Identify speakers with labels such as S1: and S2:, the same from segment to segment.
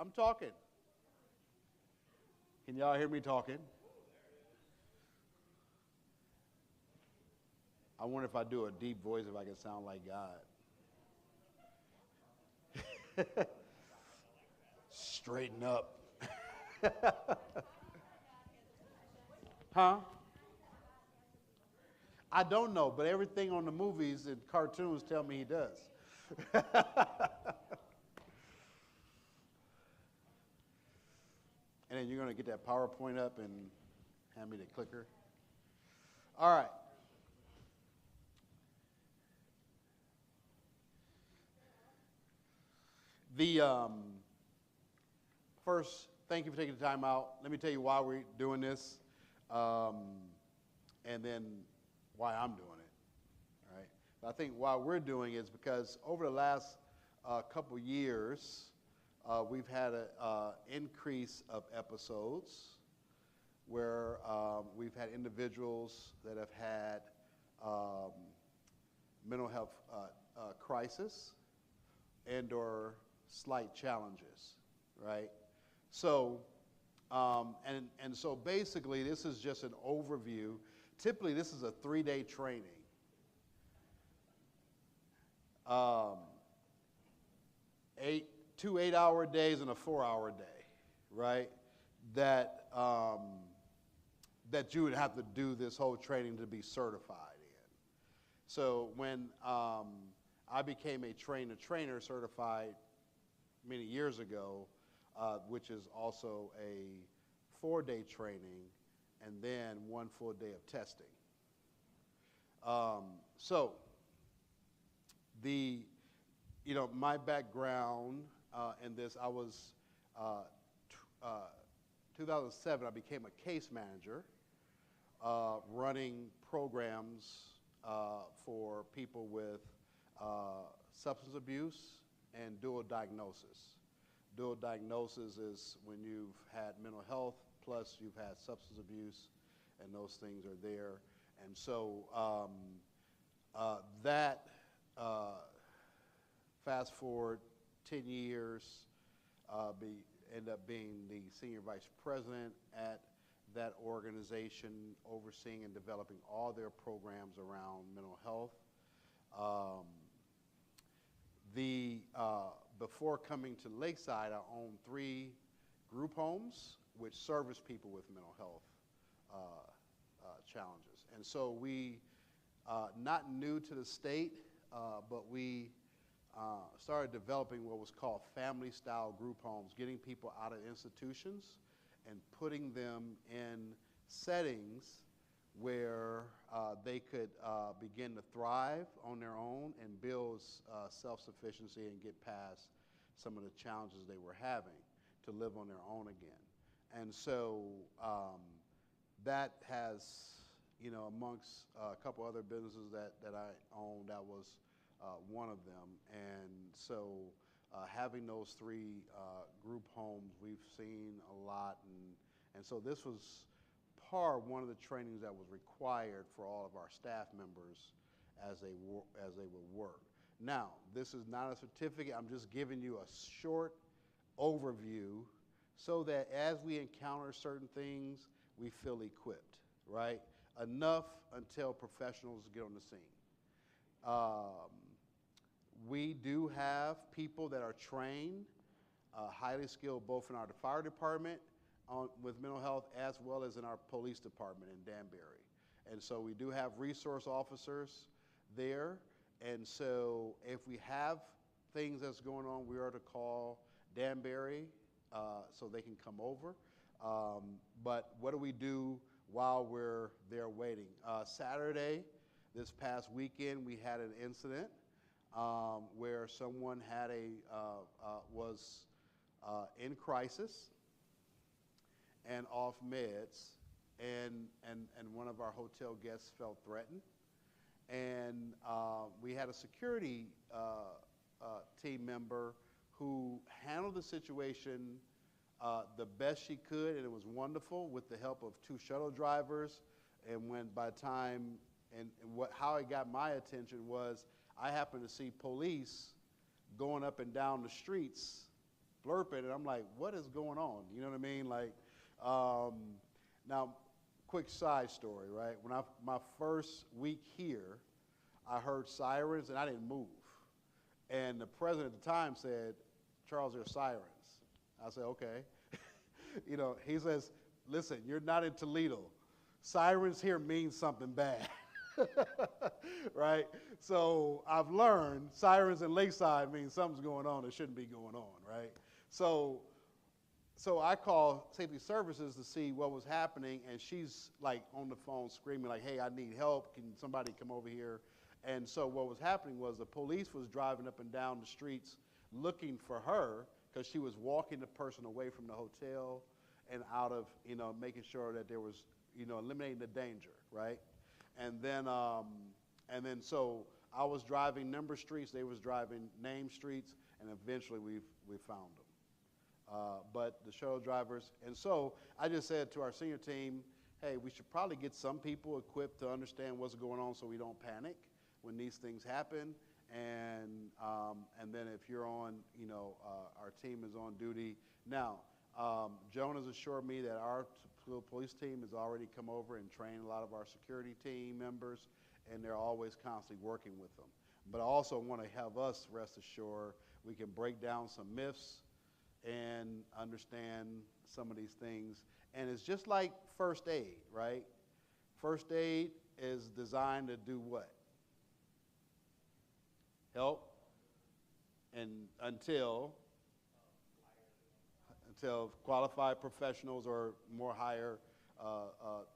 S1: I'm talking. Can y'all hear me talking? I wonder if I do a deep voice if I can sound like God. Straighten up. Huh? I don't know, but everything on the movies and cartoons tell me he does. And then you're going to get that PowerPoint up and hand me the clicker. All right. First, thank you for taking the time out. Let me tell you why we're doing this, and then why I'm doing it. All right. But I think why we're doing it is because over the last couple years, we've had an increase of episodes where we've had individuals that have had mental health crisis and or slight challenges, right? So, and so basically this is just an overview. Typically this is a 3-day training. 2 8-hour days and a 4-hour day, right? That that you would have to do this whole training to be certified in. So when I became a trainer certified many years ago, which is also a 4-day training and then 1 full day of testing. So my background in this, I was 2007. I became a case manager, running programs for people with substance abuse and dual diagnosis. Dual diagnosis is when you've had mental health plus you've had substance abuse, and those things are there. And so fast forward 10 years, end up being the senior vice president at that organization, overseeing and developing all their programs around mental health. Before coming to Lakeside, I owned 3 group homes which service people with mental health challenges. And so we, not new to the state, but we started developing what was called family-style group homes, getting people out of institutions and putting them in settings where they could begin to thrive on their own and build self-sufficiency and get past some of the challenges they were having to live on their own again. And so that has, amongst a couple other businesses that I own, that was one of them. And so having those 3 group homes, we've seen a lot. And so this was one of the trainings that was required for all of our staff members as they would work. Now, this is not a certificate. I'm just giving you a short overview so that as we encounter certain things, we feel equipped, right? Enough until professionals get on the scene. We do have people that are trained, highly skilled, both in our fire department with mental health as well as in our police department in Danbury. And so we do have resource officers there. And so if we have things that's going on, we are to call Danbury so they can come over. But what do we do while we're there waiting? Saturday, this past weekend, we had an incident where someone had was in crisis and off meds, and one of our hotel guests felt threatened. And we had a security team member who handled the situation the best she could, and it was wonderful with the help of 2 shuttle drivers. And how it got my attention was I happened to see police going up and down the streets blurping, and I'm like, what is going on? You know what I mean? Like, um, now, quick side story, right? When my first week here, I heard sirens, and I didn't move. And the president at the time said, Charles, there are sirens. I said, okay. You know, he says, listen, you're not in Toledo. Sirens here mean something bad. Right? So I've learned sirens in Lakeside mean something's going on that shouldn't be going on, right? So I call safety services to see what was happening, and she's like on the phone screaming like, hey, I need help. Can somebody come over here? And so what was happening was the police was driving up and down the streets looking for her because she was walking the person away from the hotel and out of, you know, making sure that there was, you know, eliminating the danger, right? And then so I was driving number streets, they was driving name streets, and eventually we found them. But the shuttle drivers, and so I just said to our senior team, hey, we should probably get some people equipped to understand what's going on so we don't panic when these things happen. And then if you're on, you know, our team is on duty. Now, Joan has assured me that our police team has already come over and trained a lot of our security team members, and they're always constantly working with them. But I also want to have us rest assured we can break down some myths and understand some of these things. And it's just like first aid, right? First aid is designed to do what? Help and until qualified professionals or more higher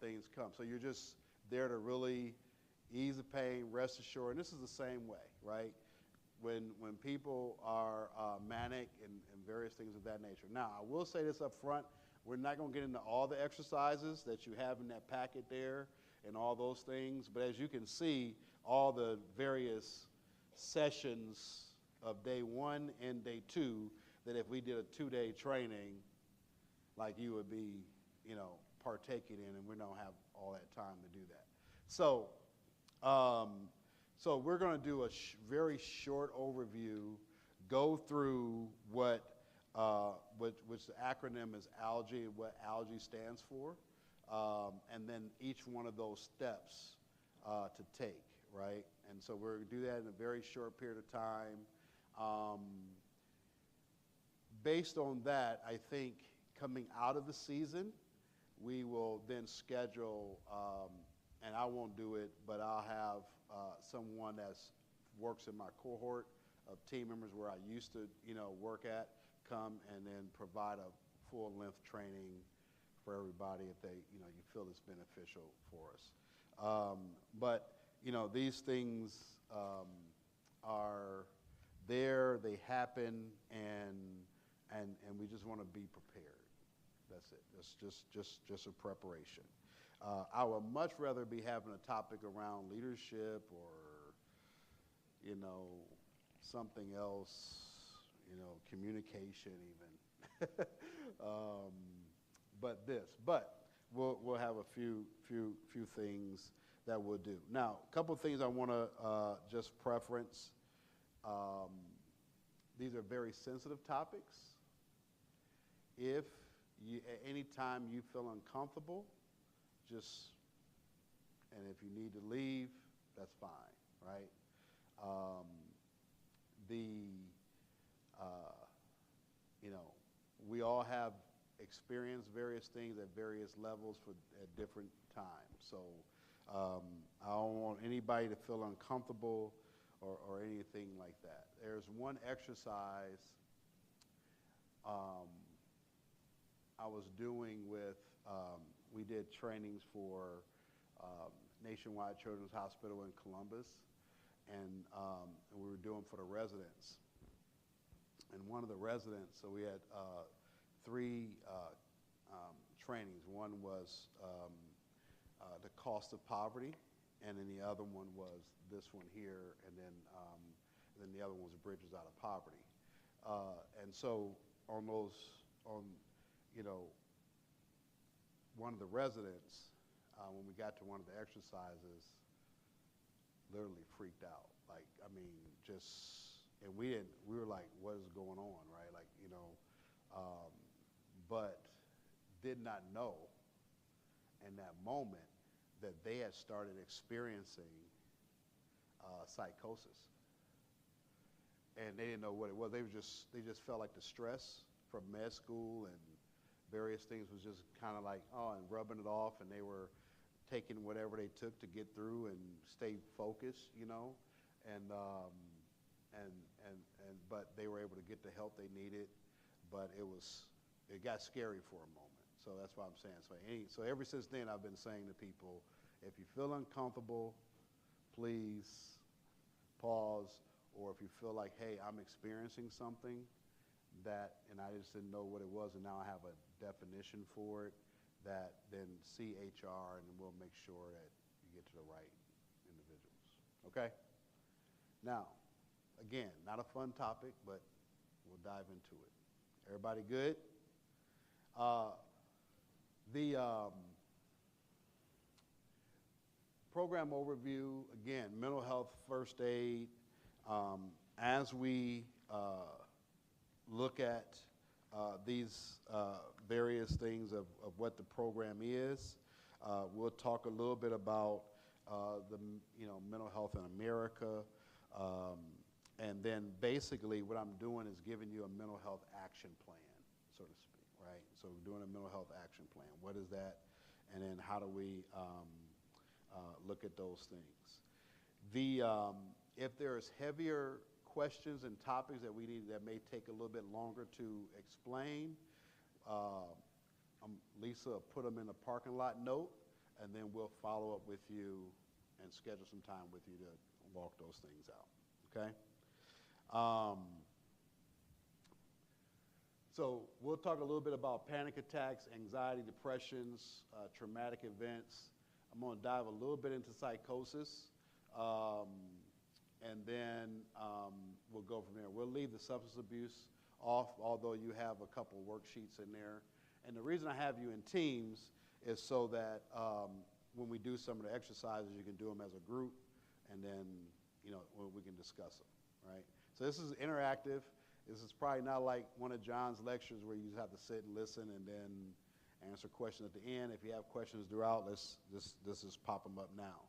S1: things come. So you're just there to really ease the pain, rest assured. And this is the same way, right? When people are manic and various things of that nature. Now, I will say this up front. We're not going to get into all the exercises that you have in that packet there and all those things. But as you can see, all the various sessions of day 1 and day 2, that if we did a 2-day training, like you would be, you know, partaking in, and we don't have all that time to do that. So, so we're going to do a very short overview, go through which the acronym is ALGE, what ALGE stands for, and then each one of those steps to take, right? And so we're going to do that in a very short period of time. Based on that, I think coming out of the season, we will then schedule, and I won't do it, but I'll have someone that works in my cohort of team members where I used to, you know, work at, come and then provide a full-length training for everybody if they, you know, you feel it's beneficial for us. But you know, these things are there, they happen, and we just want to be prepared. That's it. That's just a preparation. I would much rather be having a topic around leadership or, you know, something else, you know, communication even. But we'll have a few things that we'll do. Now, a couple of things I want to just preference. These are very sensitive topics. If you, at any time you feel uncomfortable, and if you need to leave, that's fine, right? You know, we all have experienced various things at various levels at different times. So I don't want anybody to feel uncomfortable or anything like that. There's one exercise I was doing with, we did trainings for Nationwide Children's Hospital in Columbus, and we were doing for the residents. And one of the residents, so we had 3 trainings. One was the cost of poverty, and then the other one was this one here, and then the other one was Bridges Out of Poverty. And so you know, one of the residents, when we got to one of the exercises, literally freaked out. Like, I mean, and we were like, what is going on, right? Like, you know, um, but did not know in that moment that they had started experiencing psychosis. And they didn't know what it was. They just felt like the stress from med school and various things was just kind of like, and rubbing it off, and they were taking whatever they took to get through and stay focused, but they were able to get the help they needed, but it got scary for a moment. So that's what I'm saying. So ever since then, I've been saying to people, if you feel uncomfortable, please pause, or if you feel like, hey, I'm experiencing something and I just didn't know what it was, and now I have a definition for it, then see HR, and we'll make sure that you get to the right individuals. Okay? Now, again, not a fun topic, but we'll dive into it. Everybody good? The program overview, again, mental health first aid. As we look at these various things of what the program is, we'll talk a little bit about the mental health in America, and then basically what I'm doing is giving you a mental health action plan, so to speak, right? So we're doing a mental health action plan. What is that? And then how do we look at those things? If there's heavier questions and topics that that may take a little bit longer to explain, Lisa will put them in a parking lot note, and then we'll follow up with you and schedule some time with you to walk those things out, okay? So we'll talk a little bit about panic attacks, anxiety, depressions, traumatic events. I'm going to dive a little bit into psychosis, and then we'll go from there. We'll leave the substance abuse off, although you have a couple worksheets in there. And the reason I have you in teams is so that when we do some of the exercises, you can do them as a group, and then we can discuss them, right? So this is interactive. This is probably not like one of John's lectures where you just have to sit and listen and then answer questions at the end. If you have questions throughout, let's just pop them up now.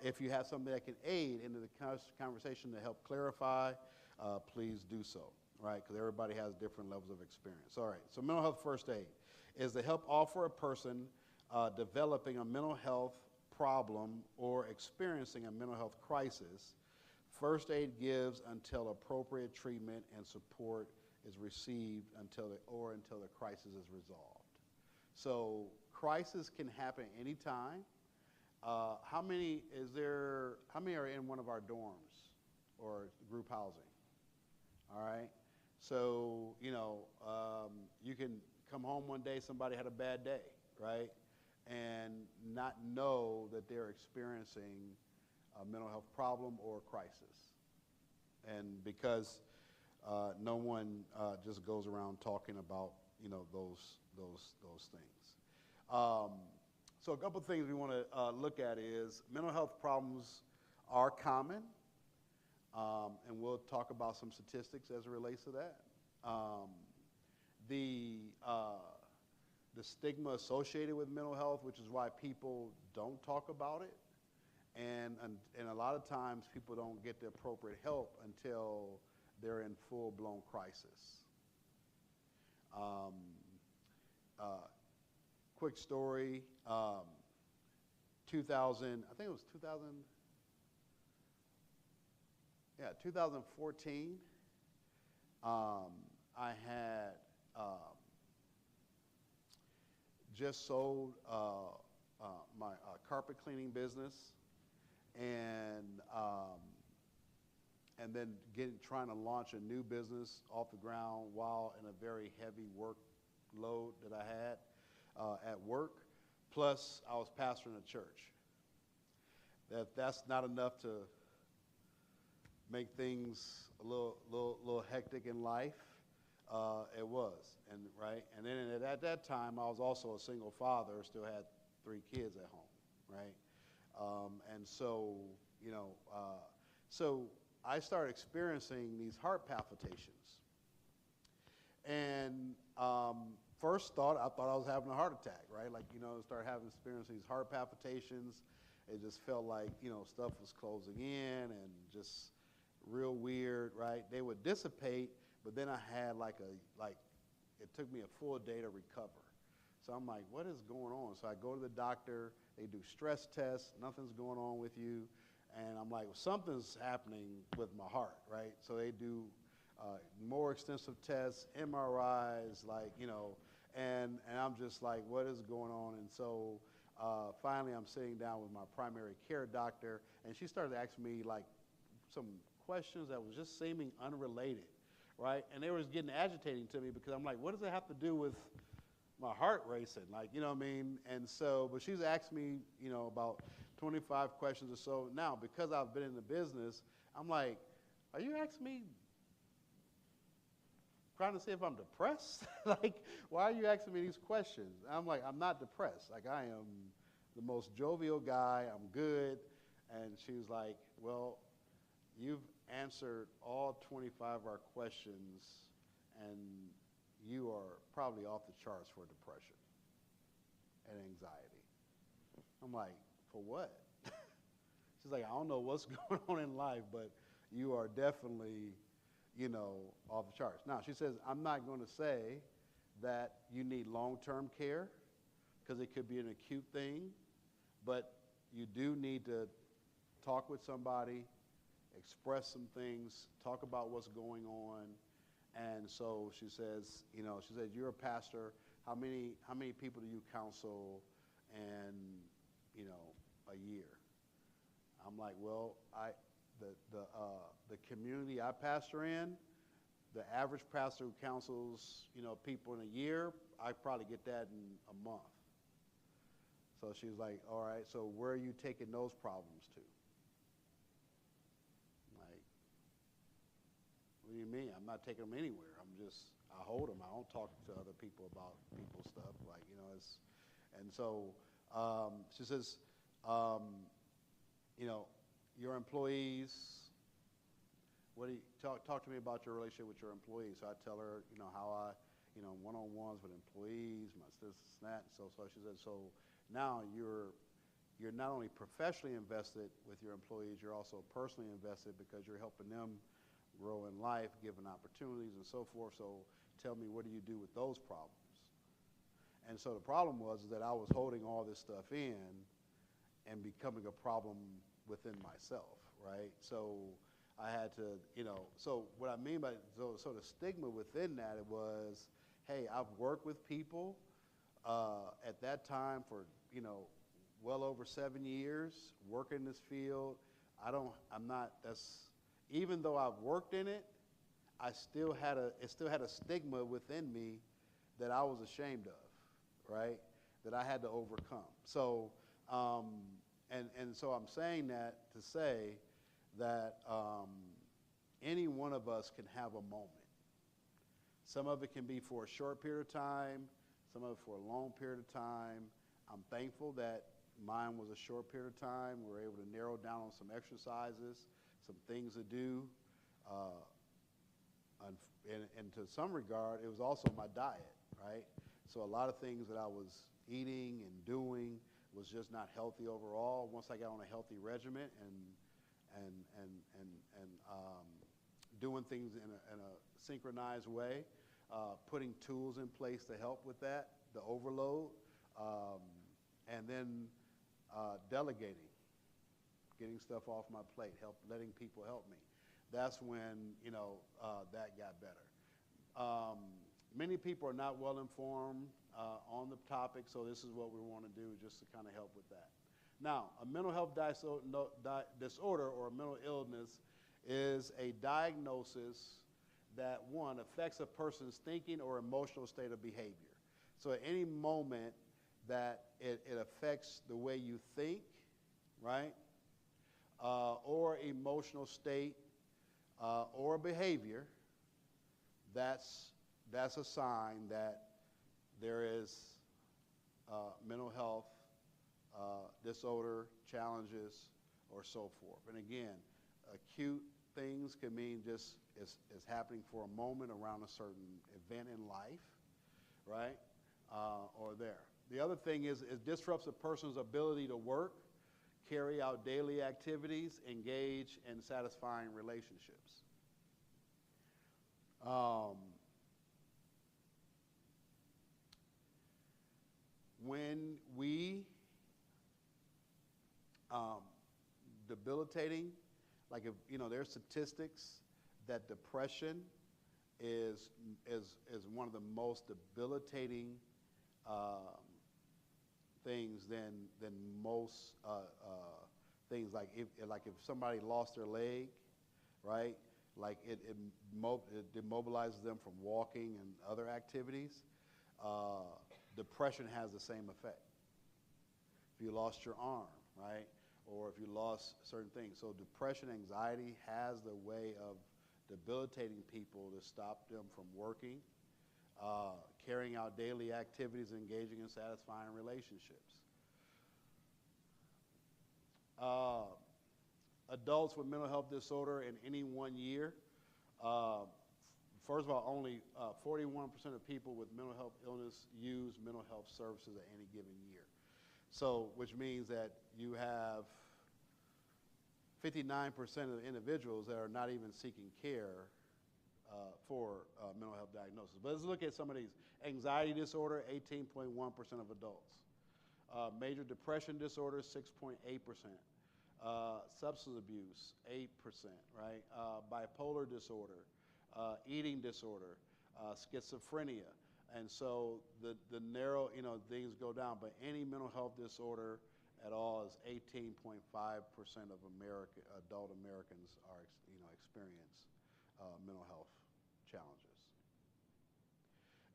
S1: If you have something that can aid into the conversation to help clarify, please do so, right? Because everybody has different levels of experience. All right, so mental health first aid is to help offer a person developing a mental health problem or experiencing a mental health crisis. First aid gives until appropriate treatment and support is received until the crisis is resolved. So crisis can happen anytime. How many are in one of our dorms or group housing? All right. So, you can come home one day, somebody had a bad day, right? And not know that they're experiencing a mental health problem or crisis. And because no one just goes around talking about, those things. So a couple things we want to look at is mental health problems are common, and we'll talk about some statistics as it relates to that. The stigma associated with mental health, which is why people don't talk about it, and a lot of times people don't get the appropriate help until they're in full-blown crisis. Quick story, 2014, I had just sold my carpet cleaning business, and then trying to launch a new business off the ground while in a very heavy workload that I had at work. Plus, I was pastoring a church. That's not enough to make things a little hectic in life. It was, and then at that time, I was also a single father, still had 3 kids at home, right? And so, so I started experiencing these heart palpitations. And first thought, I thought I was having a heart attack, right? Like, start having experiencing these heart palpitations. It just felt like, stuff was closing in and just real weird, right? They would dissipate, but then I had it took me a full day to recover. So I'm like, what is going on? So I go to the doctor, they do stress tests, nothing's going on with you. And I'm like, well, something's happening with my heart, right? So they do more extensive tests, MRIs, and I'm just like, what is going on? And so finally I'm sitting down with my primary care doctor, and she started asking me some questions that was just seeming unrelated, right? And they were getting agitating to me because I'm like, what does it have to do with my heart racing? And so, but she's asked me, about 25 questions or so. Now, because I've been in the business, I'm like, are you asking me, trying to see if I'm depressed? Why are you asking me these questions? I'm like, I'm not depressed. I am the most jovial guy. I'm good. And she was like, well, you've answered all 25 of our questions, and you are probably off the charts for depression and anxiety. I'm like, for what? She's like, I don't know what's going on in life, but you are definitely, off the charts. Now, she says, I'm not going to say that you need long-term care because it could be an acute thing, but you do need to talk with somebody, express some things, talk about what's going on. And so she says, you're a pastor. How many people do you counsel in, a year? I'm like, well, the community I pastor in, the average pastor who counsels, people in a year, I probably get that in a month. So she was like, all right, so where are you taking those problems to? Like, what do you mean? I'm not taking them anywhere. I hold them. I don't talk to other people about people's stuff. And so she says, your employees, what do you talk to me about your relationship with your employees? So I tell her, how I, one-on-ones with employees, my this, that. So she said, so now you're not only professionally invested with your employees, you're also personally invested because you're helping them grow in life, given opportunities and so forth. So tell me, what do you do with those problems? And so the problem was that I was holding all this stuff in and becoming a problem within myself, right? So I had to, so what I mean by, so the stigma within that, it was, hey, I've worked with people at that time for, well over 7 years, working in this field. Even though I've worked in it, it still had a stigma within me that I was ashamed of, right? That I had to overcome. So, and so I'm saying that to say that any one of us can have a moment. Some of it can be for a short period of time, some of it for a long period of time. I'm thankful that mine was a short period of time. We were able to narrow down on some exercises, some things to do. And to some regard, it was also my diet, right? So a lot of things that I was eating and doing was just not healthy overall. Once I got on a healthy regimen and doing things in a synchronized way, putting tools in place to help with that, the overload, and then delegating, getting stuff off my plate, letting people help me. That's when, that got better. Many people are not well informed on the topic, so this is what we want to do just to kind of help with that. Now, a mental health disorder or a mental illness is a diagnosis that, one, affects a person's thinking or emotional state of behavior. So at any moment that it affects the way you think, right, or emotional state or behavior, that's a sign that there is mental health disorder, challenges, or so forth. And again, acute things can mean just it's happening for a moment around a certain event in life, right? Or there. The other thing is it disrupts a person's ability to work, carry out daily activities, engage in satisfying relationships. When we debilitating, like if there's statistics that depression is one of the most debilitating things than most things. Like if somebody lost their leg, right? Like it demobilizes them from walking and other activities. Depression has the same effect. If you lost your arm, right? Or if you lost certain things. So depression, anxiety has the way of debilitating people to stop them from working, carrying out daily activities, engaging in satisfying relationships. Adults with mental health disorder in any 1 year, first of all, only 41% of people with mental health illness use mental health services at any given year. So, which means that you have 59% of the individuals that are not even seeking care for mental health diagnosis. But let's look at some of these. Anxiety disorder, 18.1% of adults. Major depression disorder, 6.8%. Substance abuse, 8%, right? Bipolar disorder, eating disorder, schizophrenia. And so the narrow, things go down. But any mental health disorder at all is 18.5% of adult Americans are, experience mental health challenges.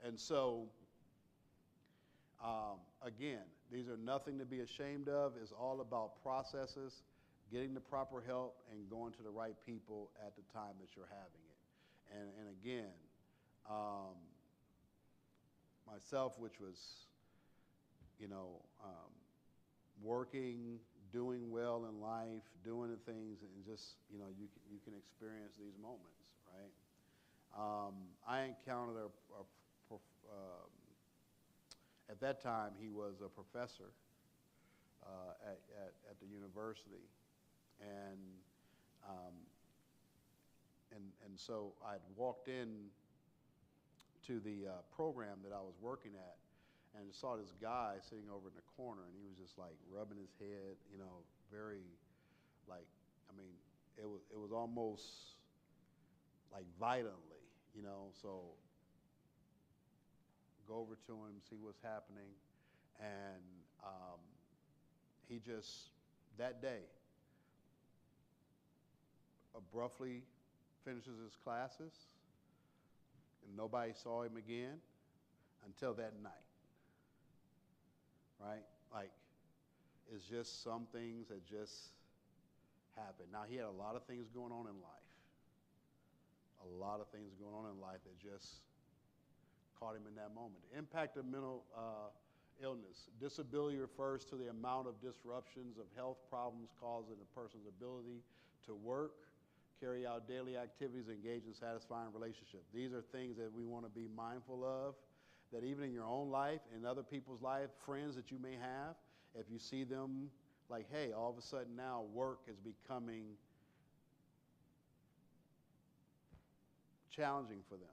S1: And so, again, these are nothing to be ashamed of. It's all about processes, getting the proper help, and going to the right people at the time that you're having it. And again, myself, which was, working, doing well in life, doing the things, and just, you can experience these moments, right? I encountered at that time, he was a professor at the university, and so I'd walked in to the program that I was working at, and saw this guy sitting over in the corner, and he was just like rubbing his head, very, like, it was almost like violently, so go over to him, see what's happening, and he just, that day, abruptly finishes his classes, and nobody saw him again until that night, right? Like, it's just some things that just happen. Now, he had a lot of things going on in life, that just caught him in that moment. The impact of mental illness. Disability refers to the amount of disruptions of health problems causing a person's ability to work, carry out daily activities, engage in satisfying relationships. These are things that we want to be mindful of, that even in your own life, in other people's life, friends that you may have, if you see them like, hey, all of a sudden now work is becoming challenging for them,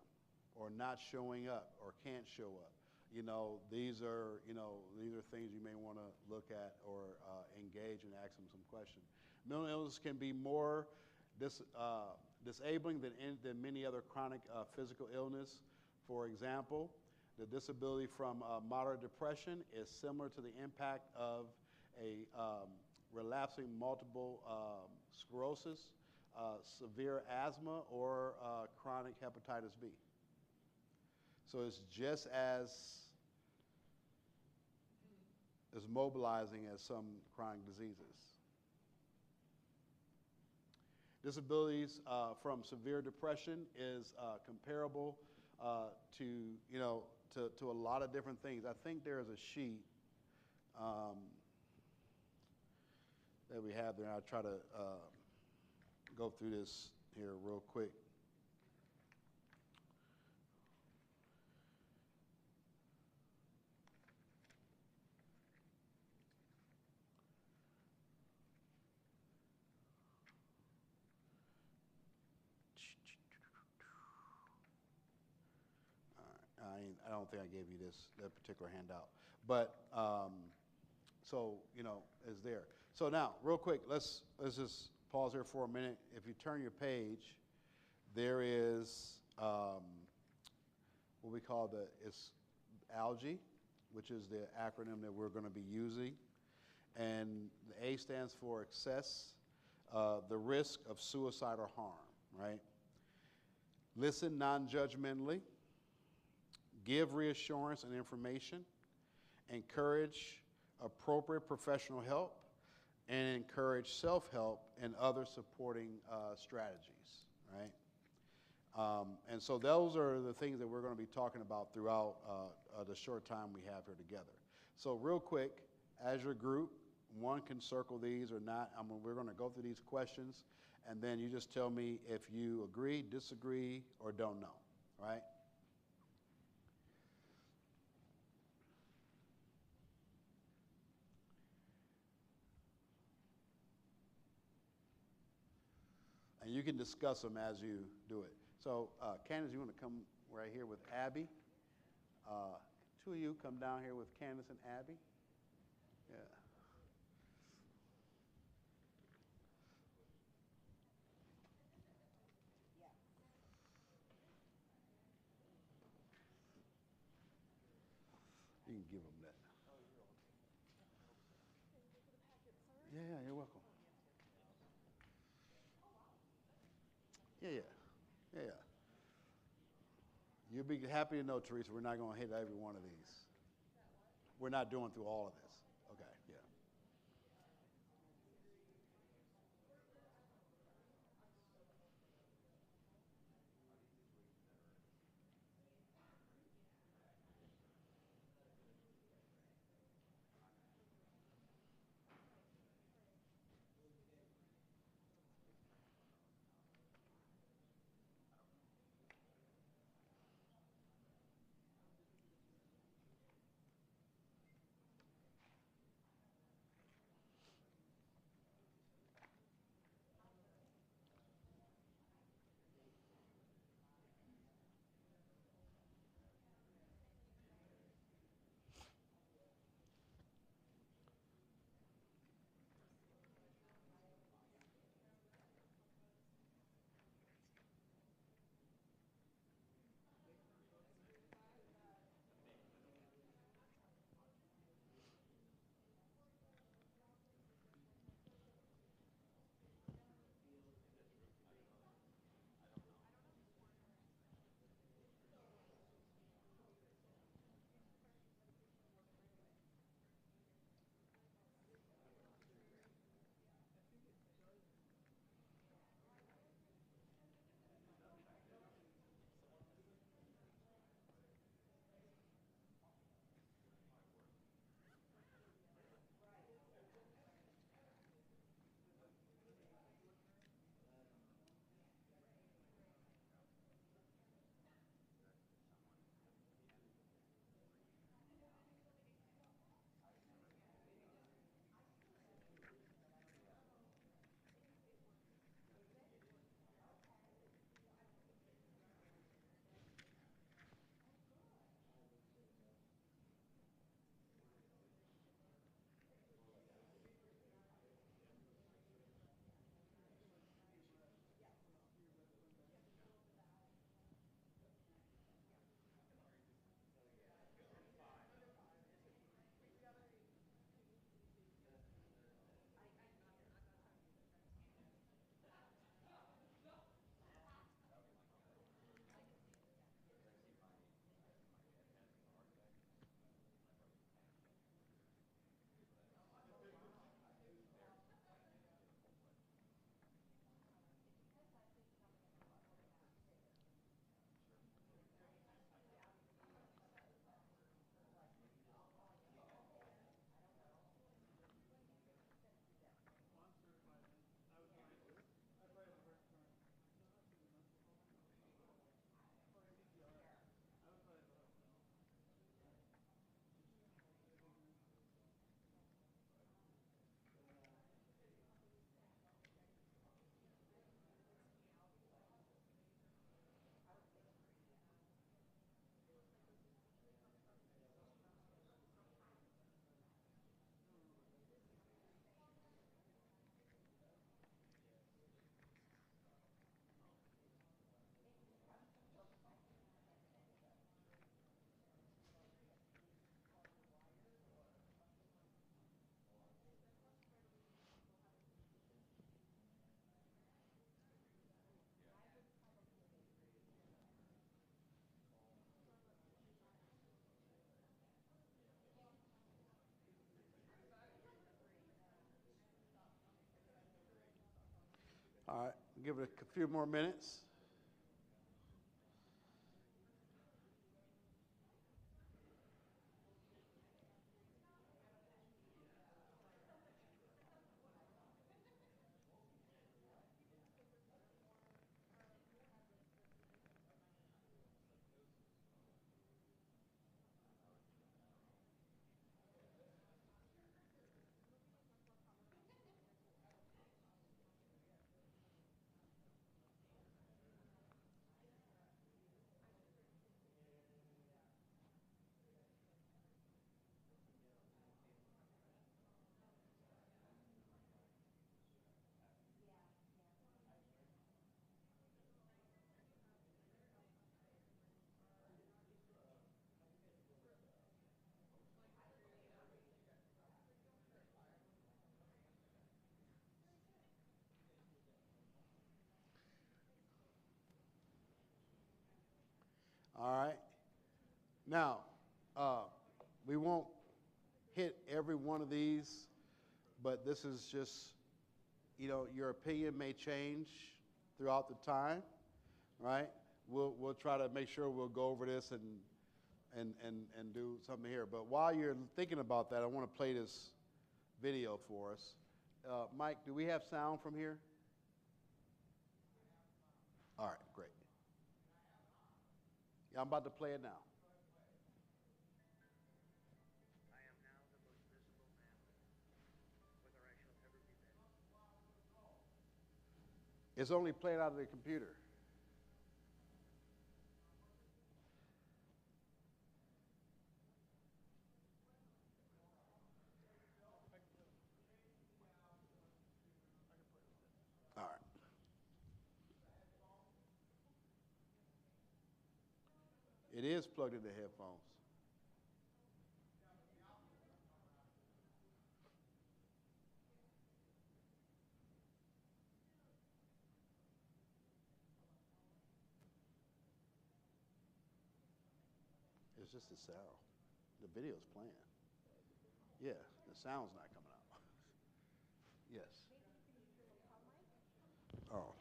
S1: or not showing up, or can't show up. These are things you may want to look at or engage and ask them some questions. Mental illness can be more disabling than many other chronic physical illness. For example, the disability from moderate depression is similar to the impact of a relapsing multiple sclerosis, severe asthma, or chronic hepatitis B. So it's just as mobilizing as some chronic diseases. Disabilities from severe depression is comparable to a lot of different things. I think there is a sheet that we have there. I'll try to go through this here real quick. I don't think I gave you that particular handout, but so is there. So now, real quick, let's just pause here for a minute. If you turn your page, there is what we call it's ALGE, which is the acronym that we're going to be using, and the A stands for assess the risk of suicide or harm. Right? Listen non-judgmentally. Give reassurance and information, encourage appropriate professional help, and encourage self-help and other supporting strategies, right? And so those are the things that we're going to be talking about throughout the short time we have here together. So real quick, as your group, one can circle these or not. We're going to go through these questions, and then you just tell me if you agree, disagree, or don't know, right? And you can discuss them as you do it. So, Candace, you want to come right here with Abby? Two of you come down here with Candace and Abby. Yeah. You can give them that. Yeah, you're welcome. Yeah. You'll be happy to know, Teresa, we're not going to hit every one of these. We're not doing through all of this. Okay, yeah. All right, give it a few more minutes. All right. Now, we won't hit every one of these, but this is just, you know, your opinion may change throughout the time, right? We'll try to make sure we'll go over this and do something here. But while you're thinking about that, I want to play this video for us. Mike, do we have sound from here? All right, great. Yeah, I'm about to play it now. I am now the most miserable man, whether I shall ever be better. It's only playing out of the computer. All right. It is plugged into headphones. It's just the sound. The video's playing. Yeah, the sound's not coming out. Yes. Oh.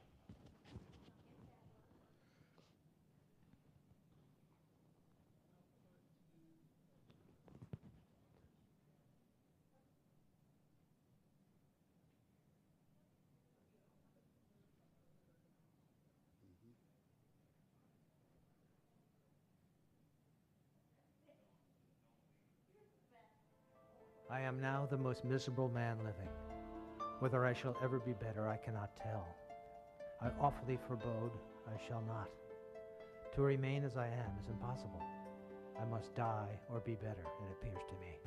S2: I am now the most miserable man living. Whether I shall ever be better, I cannot tell. I awfully forebode I shall not. To remain as I am is impossible. I must die or be better, it appears to me.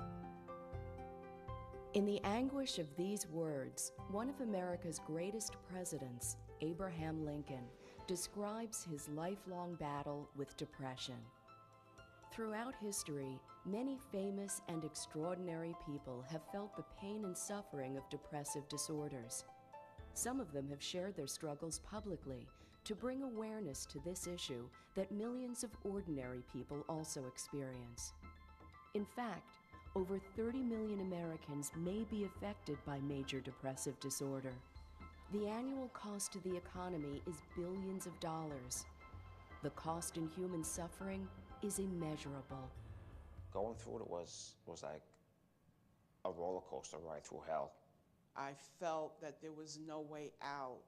S3: In the anguish of these words, one of America's greatest presidents, Abraham Lincoln, describes his lifelong battle with depression. Throughout history, many famous and extraordinary people have felt the pain and suffering of depressive disorders. Some of them have shared their struggles publicly to bring awareness to this issue that millions of ordinary people also experience. In fact, over 30 million Americans may be affected by major depressive disorder. The annual cost to the economy is billions of dollars. The cost in human suffering is immeasurable.
S4: Going through it was like a roller coaster ride through hell.
S5: I felt that there was no way out.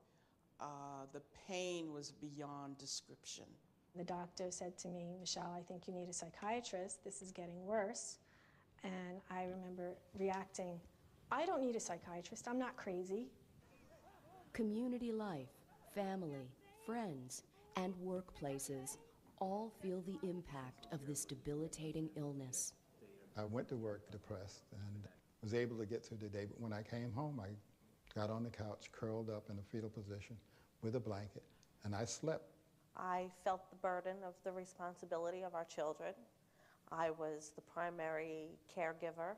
S5: The pain was beyond description.
S6: The doctor said to me, "Michelle, I think you need a psychiatrist. This is getting worse." And I remember reacting, "I don't need a psychiatrist. I'm not crazy."
S3: Community life, family, friends, and workplaces all feel the impact of this debilitating illness.
S7: I went to work depressed and was able to get through the day, but when I came home, I got on the couch, curled up in a fetal position with a blanket, and I slept.
S8: I felt the burden of the responsibility of our children. I was the primary caregiver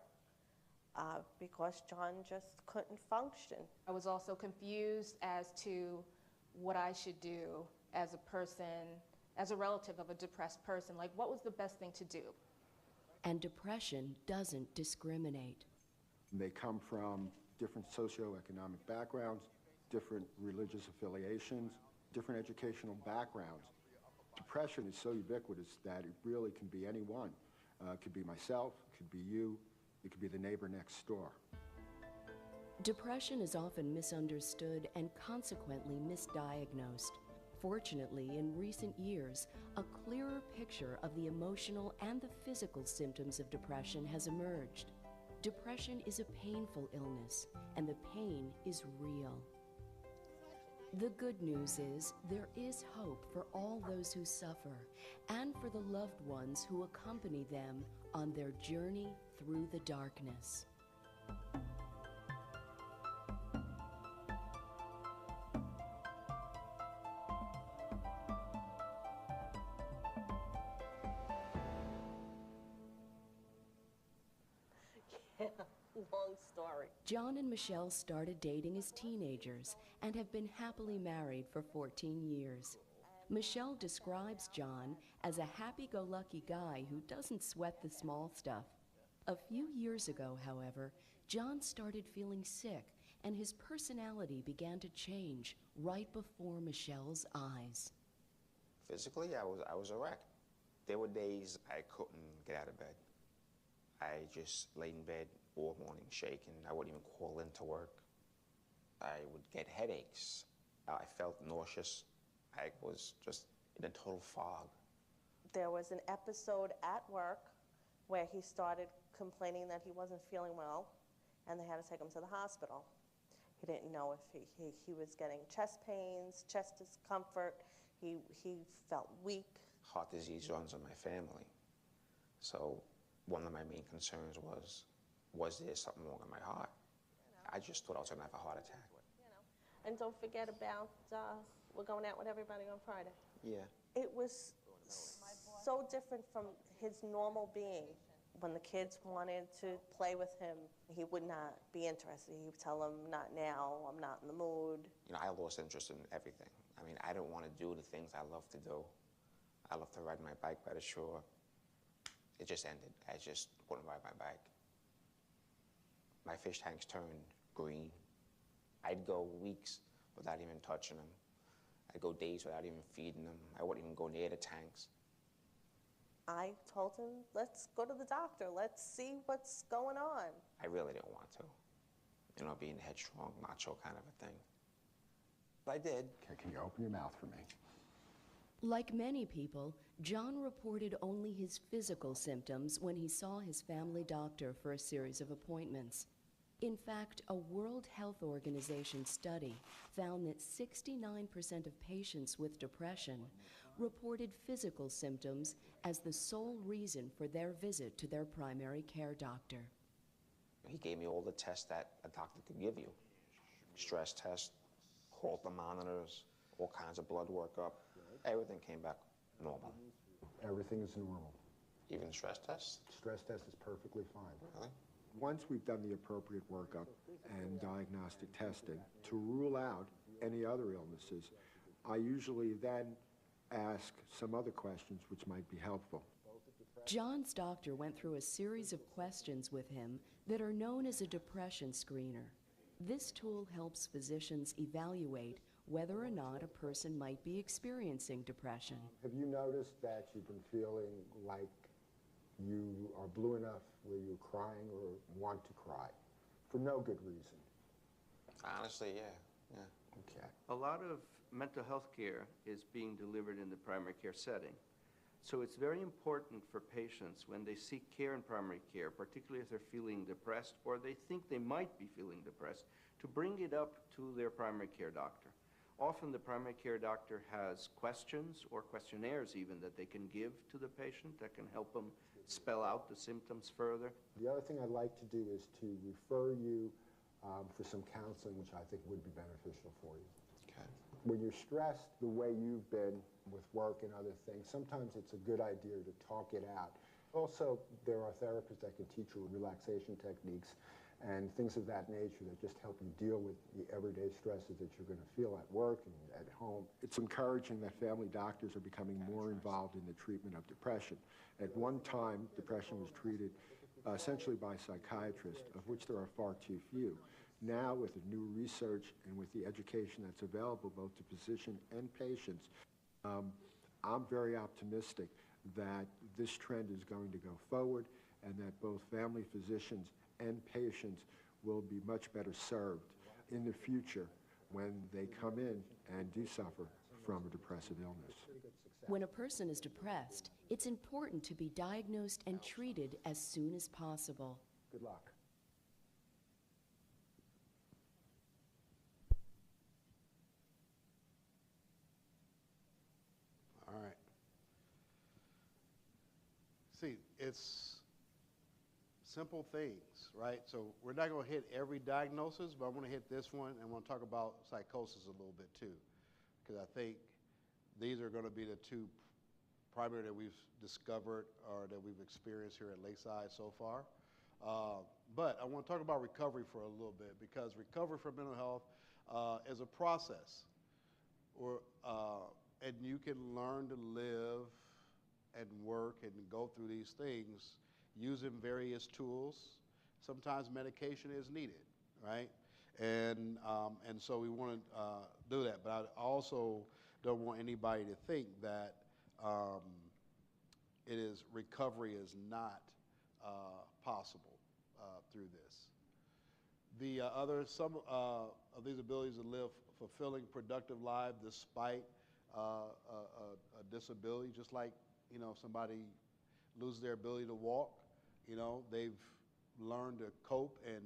S8: because John just couldn't function.
S9: I was also confused as to what I should do as a person, as a relative of a depressed person. Like, what was the best thing to do?
S3: And depression doesn't discriminate.
S10: They come from different socioeconomic backgrounds, different religious affiliations, different educational backgrounds. Depression is so ubiquitous that it really can be anyone. It could be myself, it could be you, it could be the neighbor next door.
S3: Depression is often misunderstood and consequently misdiagnosed. Fortunately, in recent years, a clearer picture of the emotional and the physical symptoms of depression has emerged. Depression is a painful illness, and the pain is real. The good news is there is hope for all those who suffer and for the loved ones who accompany them on their journey through the darkness.
S8: Long story.
S3: John and Michelle started dating as teenagers and have been happily married for 14 years. Michelle describes John as a happy-go-lucky guy who doesn't sweat the small stuff. A few years ago, however, John started feeling sick and his personality began to change right before Michelle's eyes.
S4: Physically, I was a wreck. There were days I couldn't get out of bed. I just laid in bed all morning shaking. I wouldn't even call into work. I would get headaches. I felt nauseous. I was just in a total fog.
S8: There was an episode at work where he started complaining that he wasn't feeling well, and they had to take him to the hospital. He didn't know if he was getting chest pains, chest discomfort. He felt weak.
S4: Heart disease runs in my family. So one of my main concerns was there something wrong in my heart? I just thought I was going to have a heart attack.
S8: And don't forget about, we're going out with everybody on Friday.
S4: Yeah.
S8: It was so different from his normal being. When the kids wanted to play with him, he would not be interested. He would tell them, not now, I'm not in the mood.
S4: You know, I lost interest in everything. I mean, I didn't want to do the things I love to do. I love to ride my bike by the shore. It just ended. I just wouldn't ride my bike. My fish tanks turned green. I'd go weeks without even touching them. I'd go days without even feeding them. I wouldn't even go near the tanks.
S8: I told him, let's go to the doctor. Let's see what's going on.
S4: I really didn't want to. You know, being headstrong, macho kind of a thing. But I did.
S10: Okay, can you open your mouth for me?
S3: Like many people, John reported only his physical symptoms when he saw his family doctor for a series of appointments. In fact, a World Health Organization study found that 69% of patients with depression reported physical symptoms as the sole reason for their visit to their primary care doctor.
S4: He gave me all the tests that a doctor could give you. Stress tests, Holter monitors, all kinds of blood workup. Everything came back normal.
S10: Everything is normal.
S4: Even the stress test?
S10: Stress test is perfectly fine.
S4: Really?
S10: Once we've done the appropriate workup and diagnostic testing to rule out any other illnesses, I usually then ask some other questions which might be helpful.
S3: John's doctor went through a series of questions with him that are known as a depression screener. This tool helps physicians evaluate whether or not a person might be experiencing depression.
S10: Have you noticed that you've been feeling like you are blue enough where you're crying or want to cry for no good reason?
S4: Honestly, yeah.
S10: Okay.
S11: A lot of mental health care is being delivered in the primary care setting. So it's very important for patients when they seek care in primary care, particularly if they're feeling depressed or they think they might be feeling depressed, to bring it up to their primary care doctor. Often the primary care doctor has questions or questionnaires even that they can give to the patient that can help them spell out the symptoms further.
S10: The other thing I'd like to do is to refer you for some counseling, which I think would be beneficial for you.
S4: Okay.
S10: When you're stressed the way you've been with work and other things, sometimes it's a good idea to talk it out. Also, there are therapists that can teach you relaxation techniques and things of that nature that just help you deal with the everyday stresses that you're going to feel at work and at home. It's encouraging that family doctors are becoming more involved in the treatment of depression. At one time, depression was treated essentially by psychiatrists, of which there are far too few. Now, with the new research and with the education that's available both to physician and patients, I'm very optimistic that this trend is going to go forward and that both family physicians and patients will be much better served in the future when they come in and do suffer from a depressive illness.
S3: When a person is depressed, it's important to be diagnosed and treated as soon as possible.
S10: Good luck.
S1: All right. See, it's simple things, right? So we're not going to hit every diagnosis, but I want to hit this one, and I want to talk about psychosis a little bit too, because I think these are going to be the two primary that we've discovered or that we've experienced here at Lakeside so far. But I want to talk about recovery for a little bit, because recovery from mental health is a process, and you can learn to live and work and go through these things using various tools. Sometimes medication is needed, right? And so we want to do that. But I also don't want anybody to think that recovery is not possible through this. Some of these abilities to live fulfilling, productive lives despite a disability, just like, you know, somebody loses their ability to walk, you know, they've learned to cope and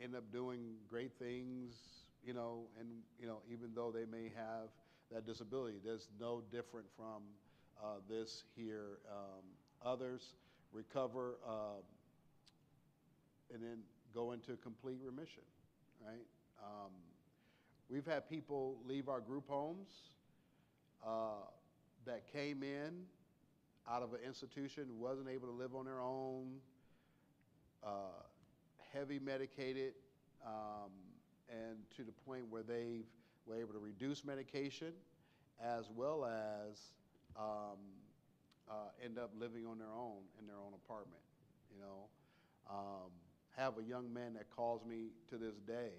S1: end up doing great things, you know, and, you know, even though they may have that disability, there's no different from this here. Others recover and then go into complete remission, right? We've had people leave our group homes that came in out of an institution, wasn't able to live on their own, heavy medicated, and to the point where they were able to reduce medication as well as end up living on their own in their own apartment, you know. Have a young man that calls me to this day,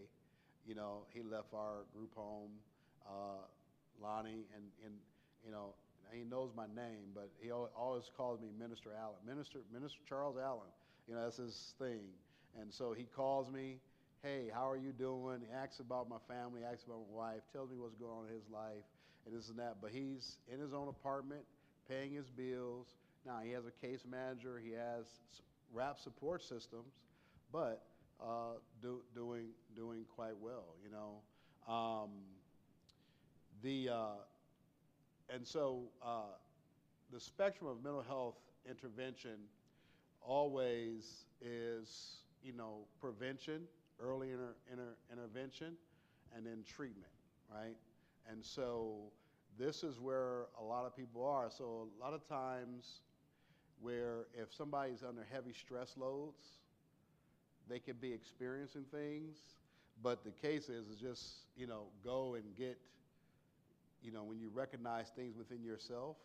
S1: you know, he left our group home, Lonnie, and you know, he knows my name, but he always calls me Minister Allen, Minister Charles Allen, you know, that's his thing. And so he calls me, hey, how are you doing? He asks about my family, asks about my wife, tells me what's going on in his life, and this and that. But he's in his own apartment, paying his bills. Now, he has a case manager, he has RAP support systems, but doing quite well, you know. And so the spectrum of mental health intervention always is, you know, prevention, early intervention, and then treatment, right? And so this is where a lot of people are. So a lot of times where if somebody's under heavy stress loads, they could be experiencing things, but the case is just, you know, go and get, you know, when you recognize things within yourself,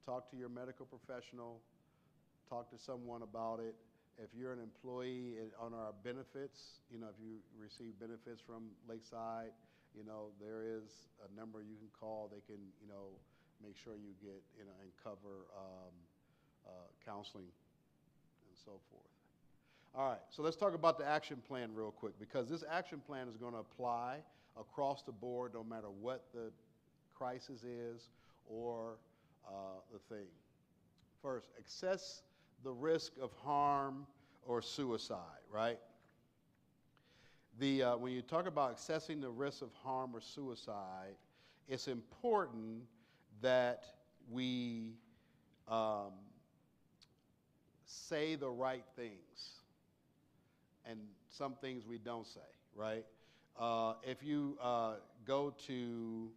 S1: talk to your medical professional, talk to someone about it. If you're an employee on our benefits, you know, if you receive benefits from Lakeside, you know, there is a number you can call. They can, you know, make sure you get, you know, and cover counseling and so forth. All right, so let's talk about the action plan real quick, because this action plan is going to apply across the board no matter what the crisis is or the thing. First, assess the risk of harm or suicide, right? When you talk about assessing the risk of harm or suicide, it's important that we say the right things, and some things we don't say, right? If you go to,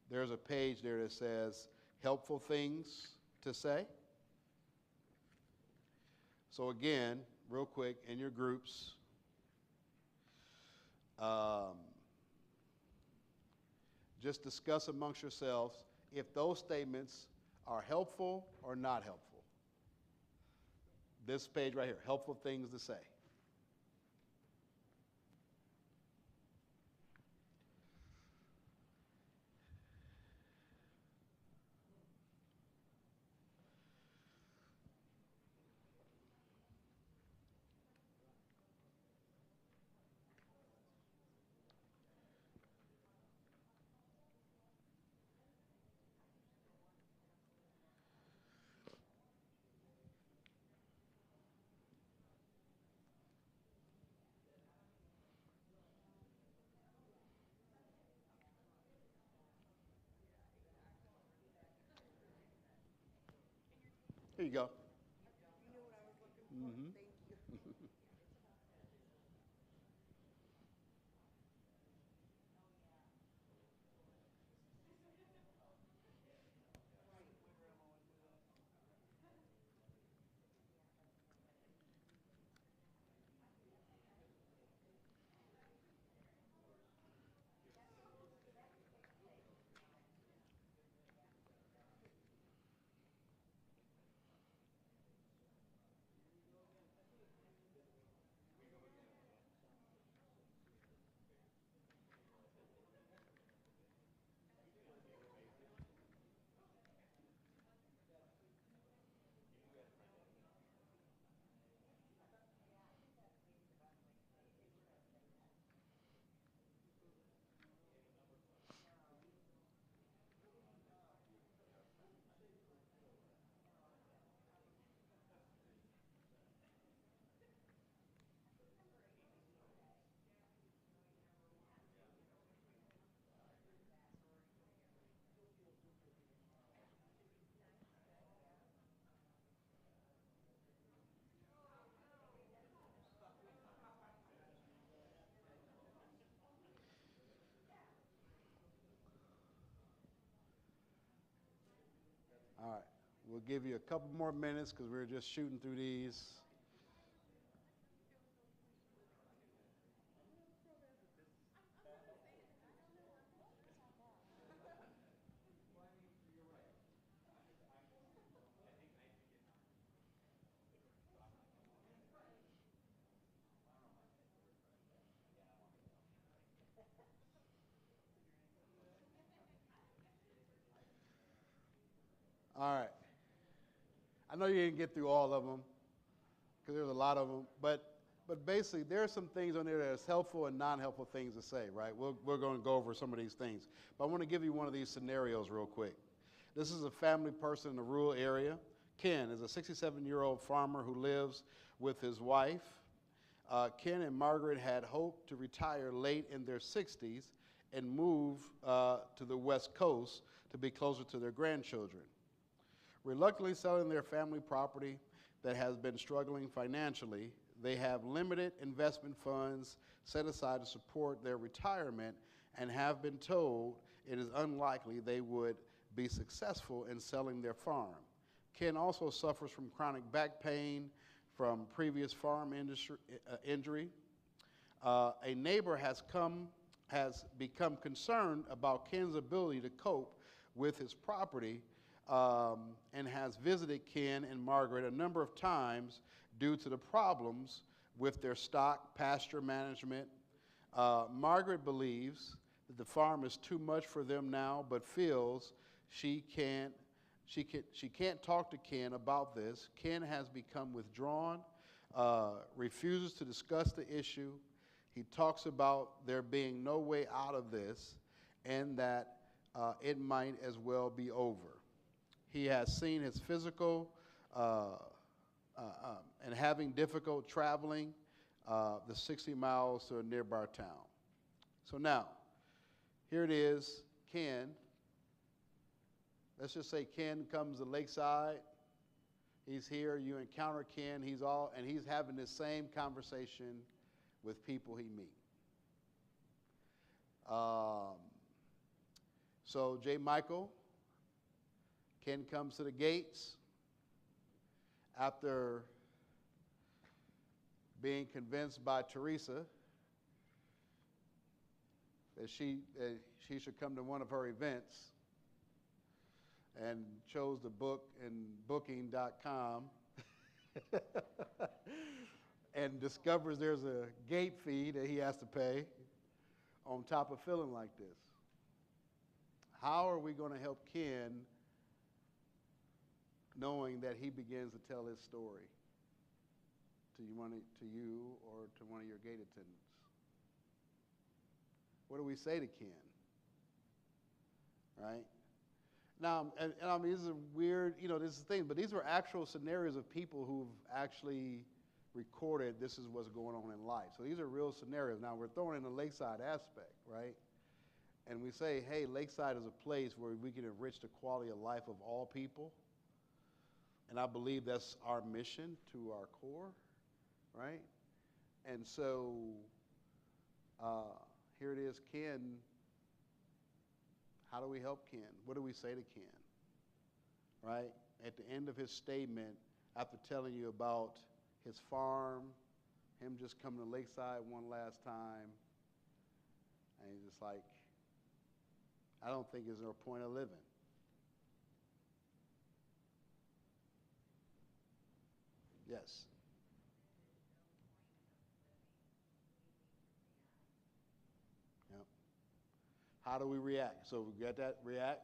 S1: there's a page there that says helpful things to say. So again, real quick, in your groups, just discuss amongst yourselves if those statements are helpful or not helpful. This page right here, helpful things to say. Here you go. Mm-hmm. All right. We'll give you a couple more minutes because we're just shooting through these. All right. I know you didn't get through all of them because there's a lot of them, but basically there are some things on there that is helpful and non-helpful things to say, right? We're going to go over some of these things. But I want to give you one of these scenarios real quick. This is a family person in a rural area. Ken is a 67-year-old farmer who lives with his wife. Ken and Margaret had hoped to retire late in their 60s and move to the West Coast to be closer to their grandchildren. Reluctantly selling their family property that has been struggling financially, they have limited investment funds set aside to support their retirement and have been told it is unlikely they would be successful in selling their farm. Ken also suffers from chronic back pain from previous farm injury. A neighbor has become concerned about Ken's ability to cope with his property and has visited Ken and Margaret a number of times due to the problems with their stock, pasture management. Margaret believes that the farm is too much for them now, but feels she can't talk to Ken about this. Ken has become withdrawn, refuses to discuss the issue. He talks about there being no way out of this and that it might as well be over. He has seen his physical and having difficult traveling the 60 miles to a nearby town. So now, here it is, Ken. Let's just say Ken comes to Lakeside. He's here, you encounter Ken, he's having this same conversation with people he meets. So J. Michael, Ken comes to the gates after being convinced by Teresa that she should come to one of her events and chose the book in booking.com and discovers there's a gate fee that he has to pay on top of feeling like this. How are we going to help Ken knowing that he begins to tell his story to you or to one of your gate attendants? What do we say to Ken? Right? Now, and I mean, this is weird, this is the thing, but these were actual scenarios of people who've actually recorded this is what's going on in life. So these are real scenarios. Now, we're throwing in the Lakeside aspect, right? And we say, hey, Lakeside is a place where we can enrich the quality of life of all people. And I believe that's our mission to our core, right? And so here it is, Ken. How do we help Ken? What do we say to Ken? Right? At the end of his statement, after telling you about his farm, him just coming to Lakeside one last time, and he's just like, I don't think there's no point of living. Yes. Yep. How do we react? So we got that react?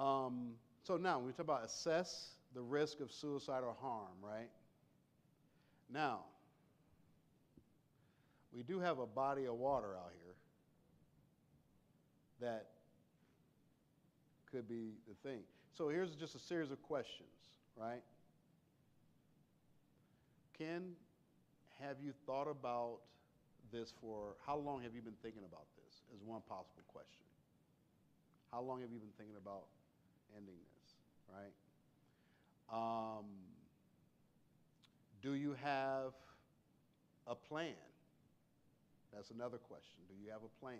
S1: Mm-hmm. So now we talk about assess the risk of suicide or harm, right? Now, we do have a body of water out here that could be the thing. So here's just a series of questions, right? Ken, have you thought about this for, how long have you been thinking about this as one possible question? How long have you been thinking about ending this, right? Do you have a plan? That's another question. Do you have a plan?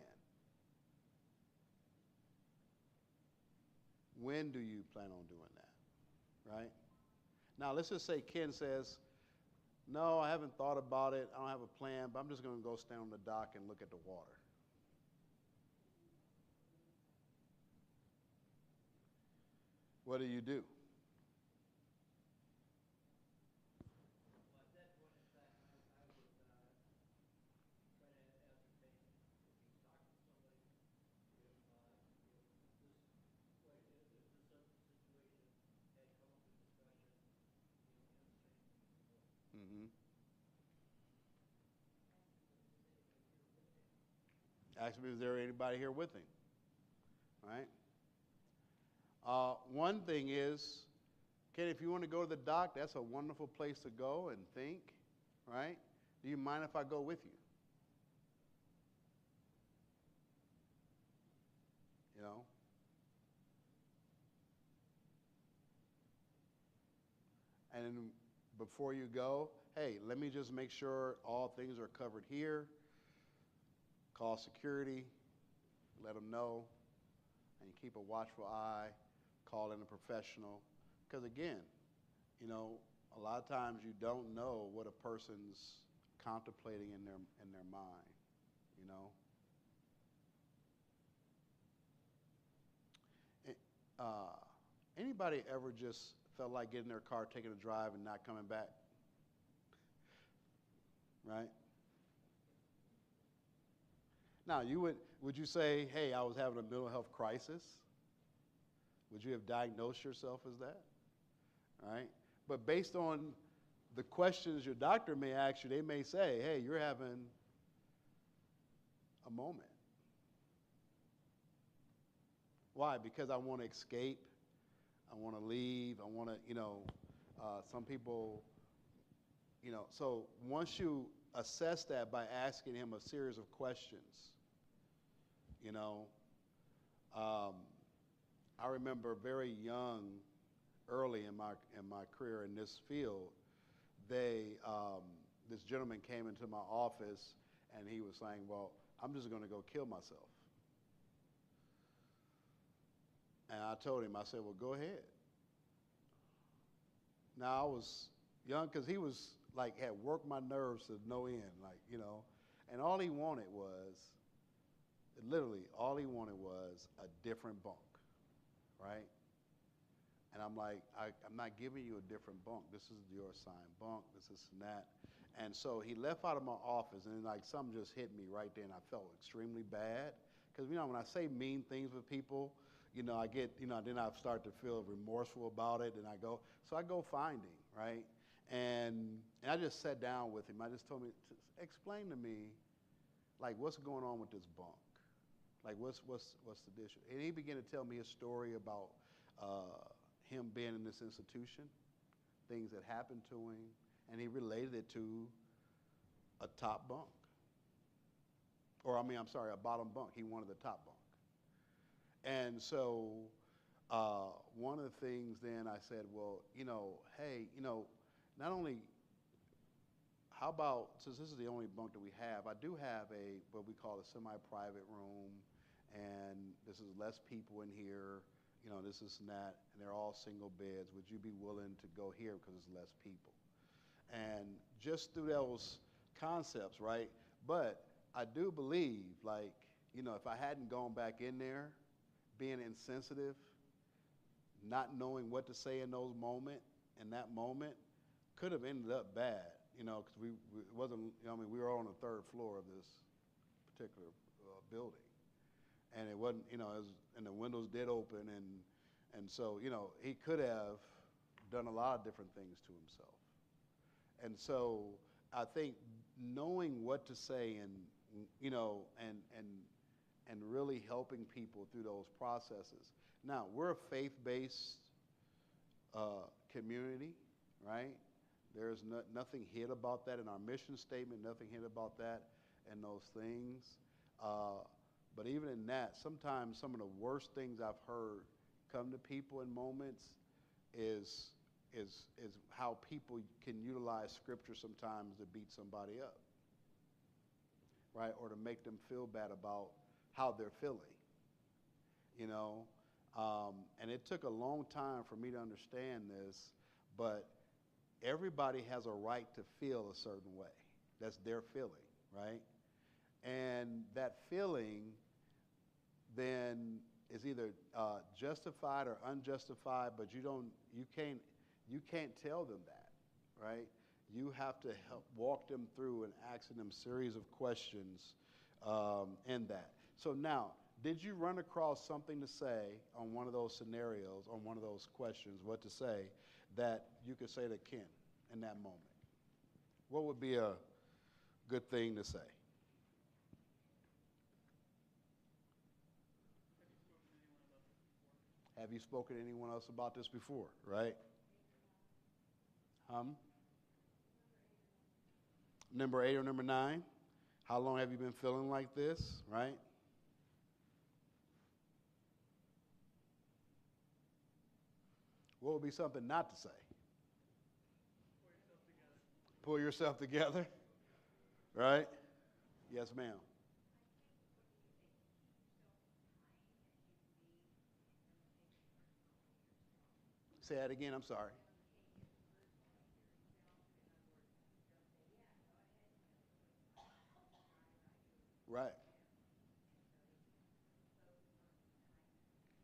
S1: When do you plan on doing that, right? Now, let's just say Ken says, no, I haven't thought about it. I don't have a plan, but I'm just going to go stand on the dock and look at the water. What do you do? Mm-hmm. Ask me, is there anybody here with him? Right? One thing is, Ken, if you want to go to the dock, that's a wonderful place to go and think, right? Do you mind if I go with you? You know? And then before you go, hey, let me just make sure all things are covered here. Call security, let them know, and you keep a watchful eye, call in a professional. Because again, you know, a lot of times you don't know what a person's contemplating in their mind, you know. Anybody ever just felt like getting in their car, taking a drive, and not coming back? Right? Now, would you say, hey, I was having a mental health crisis? Would you have diagnosed yourself as that? All right? But based on the questions your doctor may ask you, they may say, hey, you're having a moment. Why? Because I want to escape. I want to leave. I want to, you know, some people, you know. So once you assess that by asking him a series of questions, you know, I remember very young, early in my career in this field, this gentleman came into my office and he was saying, well, I'm just going to go kill myself. And I told him, I said, well, go ahead. Now, I was young because he was like, had worked my nerves to no end, like, you know. And all he wanted was, literally, all he wanted was a different bunk, right? And I'm like, I'm not giving you a different bunk. This is your assigned bunk, this and that. And so he left out of my office, and like something just hit me right there, and I felt extremely bad. Because, you know, when I say mean things with people, you know, I get, you know, then I start to feel remorseful about it, and I go find him, right? And I just sat down with him. I just told him, explain to me, like, what's going on with this bunk? Like, what's the issue? And he began to tell me a story about him being in this institution, things that happened to him, and he related it to a top bunk. Or, I mean, I'm sorry, a bottom bunk. He wanted the top bunk. And so one of the things then I said, well, you know, hey, you know, not only, how about, since this is the only bunk that we have, I do have what we call a semi-private room, and this is less people in here, you know, this and that, and they're all single beds. Would you be willing to go here because it's less people? And just through those concepts, right? But I do believe, like, you know, if I hadn't gone back in there, being insensitive, not knowing what to say in that moment, could have ended up bad, you know, because it wasn't, you know, I mean, we were on the third floor of this particular building. And it wasn't, you know, and the windows did open, and so, you know, he could have done a lot of different things to himself. And so I think knowing what to say and, you know, and really helping people through those processes. Now, we're a faith-based community, right? There's nothing hid about that in our mission statement, nothing hid about that and those things. But even in that, sometimes some of the worst things I've heard come to people in moments is how people can utilize scripture sometimes to beat somebody up, right? Or to make them feel bad about how they're feeling, you know? And it took a long time for me to understand this, but everybody has a right to feel a certain way. That's their feeling, right? And that feeling then is either justified or unjustified, but you can't tell them that, right? You have to help walk them through and asking them a series of questions in that. So now, did you run across something to say on one of those scenarios, on one of those questions, what to say, that you could say to Ken in that moment? What would be a good thing to say? Have you spoken to anyone else about this before, right? Number 8 or number 9? How long have you been feeling like this, right? What would be something not to say? Pull yourself together. Right? Yes, ma'am. Say that again, I'm sorry. Right.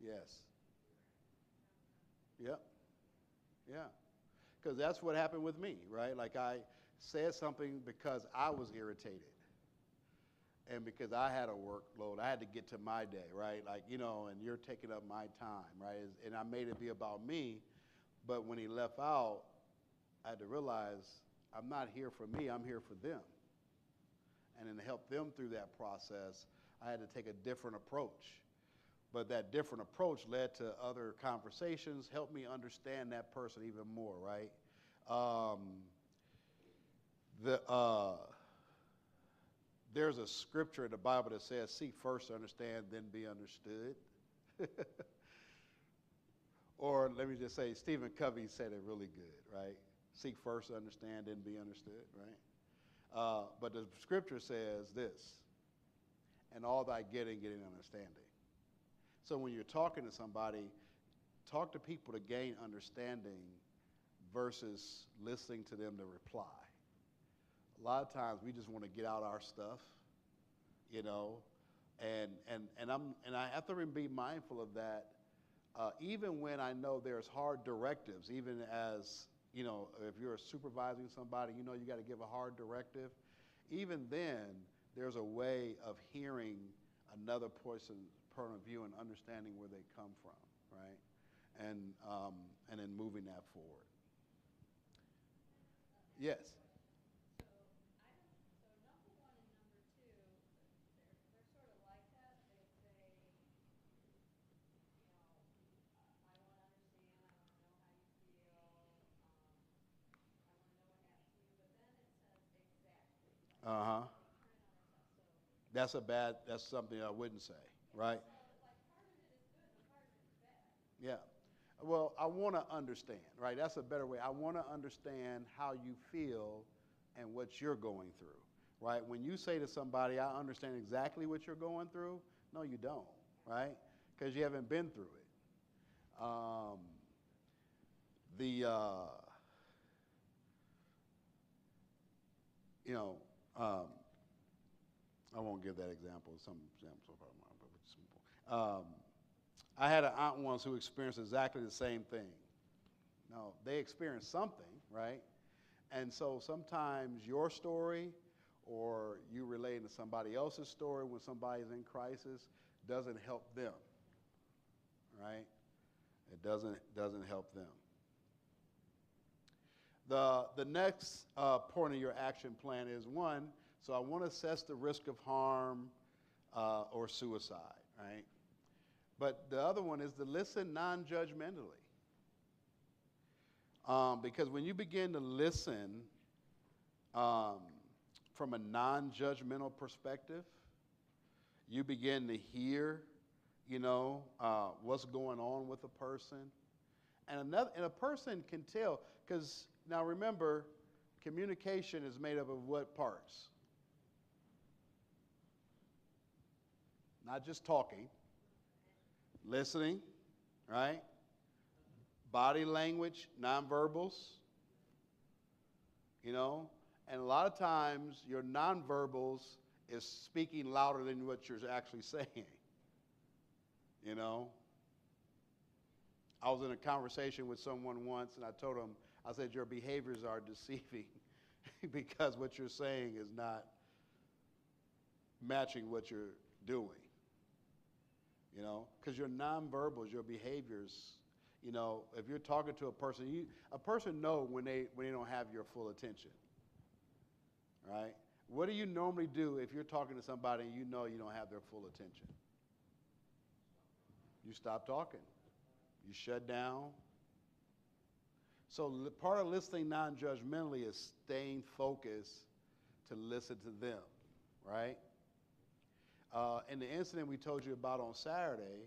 S1: Yes. Yep. Yeah. Because that's what happened with me, right? Like I said something because I was irritated. And because I had a workload, I had to get to my day, right? Like, you know, and you're taking up my time, right? And I made it be about me. But when he left out, I had to realize I'm not here for me, I'm here for them. And then to help them through that process, I had to take a different approach. But that different approach led to other conversations, helped me understand that person even more, right? There's a scripture in the Bible that says, seek first to understand, then be understood. Or let me just say, Stephen Covey said it really good, right? Seek first to understand, then be understood, right? But the scripture says this, and all thy getting understanding. So when you're talking to somebody, talk to people to gain understanding versus listening to them to reply. A lot of times we just want to get out our stuff, you know, and I have to be mindful of that even when I know there's hard directives, even as, you know, if you're supervising somebody, you know you got to give a hard directive. Even then, there's a way of hearing another person's point of view and understanding where they come from, right? And then moving that forward. Yes. Uh-huh. That's something I wouldn't say, right? Yeah. Well, I want to understand, right? That's a better way. I want to understand how you feel and what you're going through, right? When you say to somebody, I understand exactly what you're going through, no, you don't, right? Because you haven't been through it. You know, I won't give that example. Some examples are probably mine, but it's simple. I had an aunt once who experienced exactly the same thing. No, they experienced something, right? And so sometimes your story or you relating to somebody else's story when somebody's in crisis doesn't help them, right? It doesn't help them. The next point of your action plan is one, so I want to assess the risk of harm or suicide, right? But the other one is to listen non-judgmentally. Because when you begin to listen from a non-judgmental perspective, you begin to hear, you know, what's going on with a person. And a person can tell, because now remember, communication is made up of what parts? Not just talking. Listening, right? Body language, nonverbals, you know? And a lot of times your nonverbals is speaking louder than what you're actually saying, you know? I was in a conversation with someone once and I told them, I said, your behaviors are deceiving because what you're saying is not matching what you're doing. You know, because your nonverbals, your behaviors, you know, if you're talking to a person knows when they don't have your full attention, right? What do you normally do if you're talking to somebody and you know you don't have their full attention? You stop talking. You shut down. So part of listening non-judgmentally is staying focused to listen to them, right? In the incident we told you about on Saturday,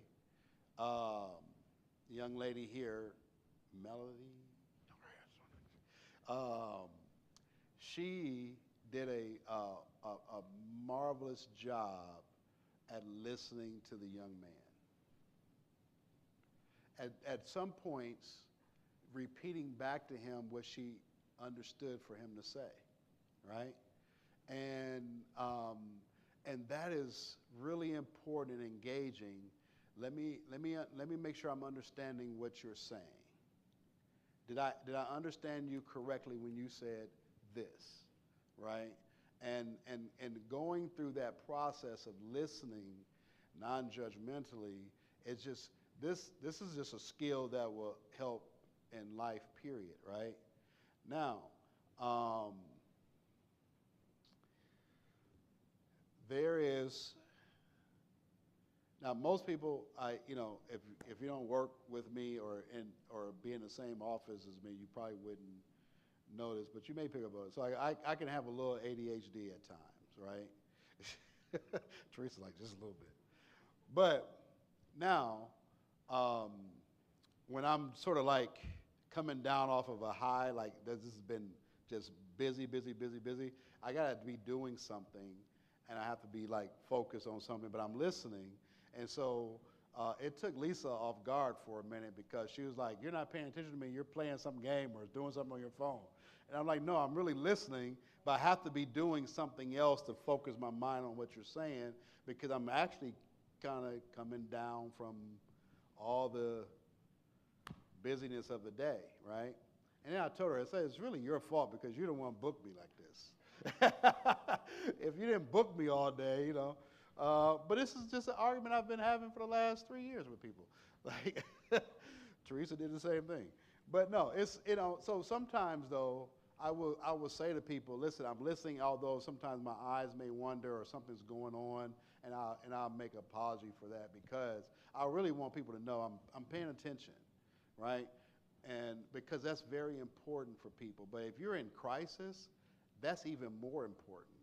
S1: the young lady here, Melody, she did a marvelous job at listening to the young man. At some points, repeating back to him what she understood for him to say, right? And that is really important and engaging. Let me make sure I'm understanding what you're saying. Did I understand you correctly when you said this, right? And going through that process of listening non-judgmentally, it's just this is just a skill that will help in life, period, right? Now, now most people, if you don't work with me or be in the same office as me, you probably wouldn't notice, but you may pick up on it. So I can have a little ADHD at times, right? Teresa's like, just a little bit. But now, when I'm sort of like coming down off of a high, like this has been just busy, I gotta be doing something and I have to be like focused on something, but I'm listening. And so it took Lisa off guard for a minute because she was like, you're not paying attention to me, you're playing some game or doing something on your phone. And I'm like, no, I'm really listening, but I have to be doing something else to focus my mind on what you're saying because I'm actually kind of coming down from all the busyness of the day, right? And then I told her, I said, it's really your fault because you don't want to book me like this. If you didn't book me all day, you know. But this is just an argument I've been having for the last 3 years with people. Like, Teresa did the same thing. But no, it's, you know, so sometimes though, I will say to people, listen, I'm listening, although sometimes my eyes may wander or something's going on, and I'll make an apology for that because I really want people to know I'm paying attention, right? And because that's very important for people. But if you're in crisis, that's even more important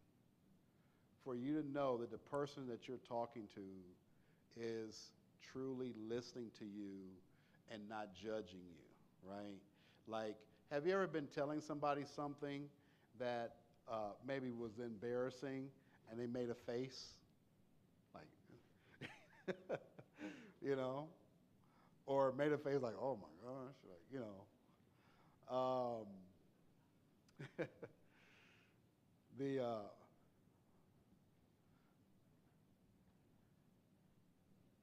S1: for you to know that the person that you're talking to is truly listening to you and not judging you, right? Like, have you ever been telling somebody something that maybe was embarrassing and they made a face? Like, you know? Or made a face like, oh my gosh, like, you know.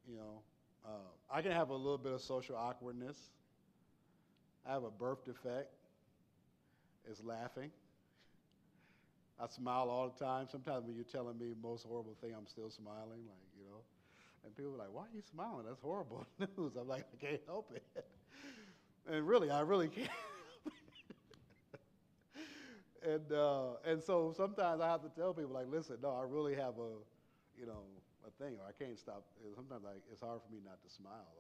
S1: You know, I can have a little bit of social awkwardness. I have a birth defect. It's laughing. I smile all the time. Sometimes when you're telling me the most horrible thing, I'm still smiling, like, you know. And people are like, why are you smiling? That's horrible news. I'm like, I can't help it. And really, I really can't help it. And so sometimes I have to tell people, like, listen, no, I really have a, you know, a thing, or I can't stop. Sometimes it's hard for me not to smile.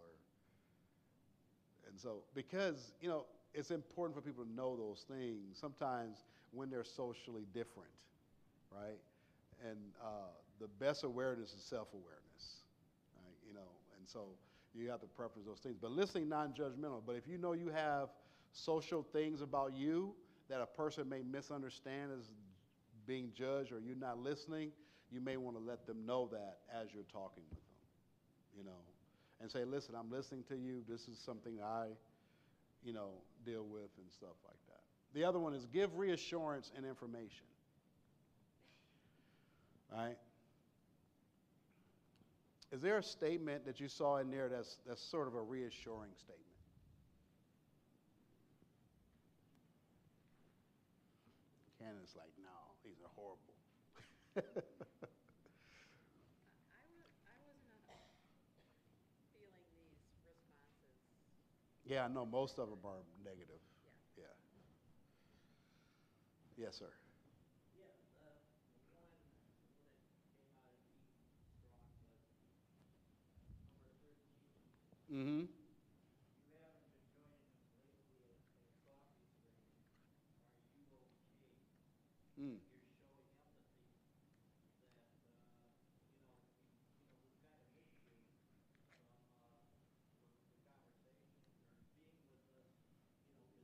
S1: And so, because, you know, it's important for people to know those things sometimes when they're socially different, right? And the best awareness is self-awareness, right? You know, and so you have to preference those things. But listening non-judgmental. But if you know you have social things about you that a person may misunderstand as being judged or you're not listening, you may want to let them know that as you're talking with them, you know, and say, listen, I'm listening to you. This is something I, you know, deal with and stuff like that. The other one is give reassurance and information, right? Is there a statement that you saw in there that's sort of a reassuring statement? Cannon's like, no, these are horrible.
S12: I wasn't feeling these responses.
S1: Yeah, I know most of them are negative. Yeah. Yes, sir.
S13: Yeah, the one that came out of deep strong was number 13.
S1: Mm-hmm.
S13: You haven't been joining us lately at coffee breaks. Are you okay?
S1: Mm.
S13: You're showing empathy that, we've kind of missed you from the conversations or being with us, is something, are we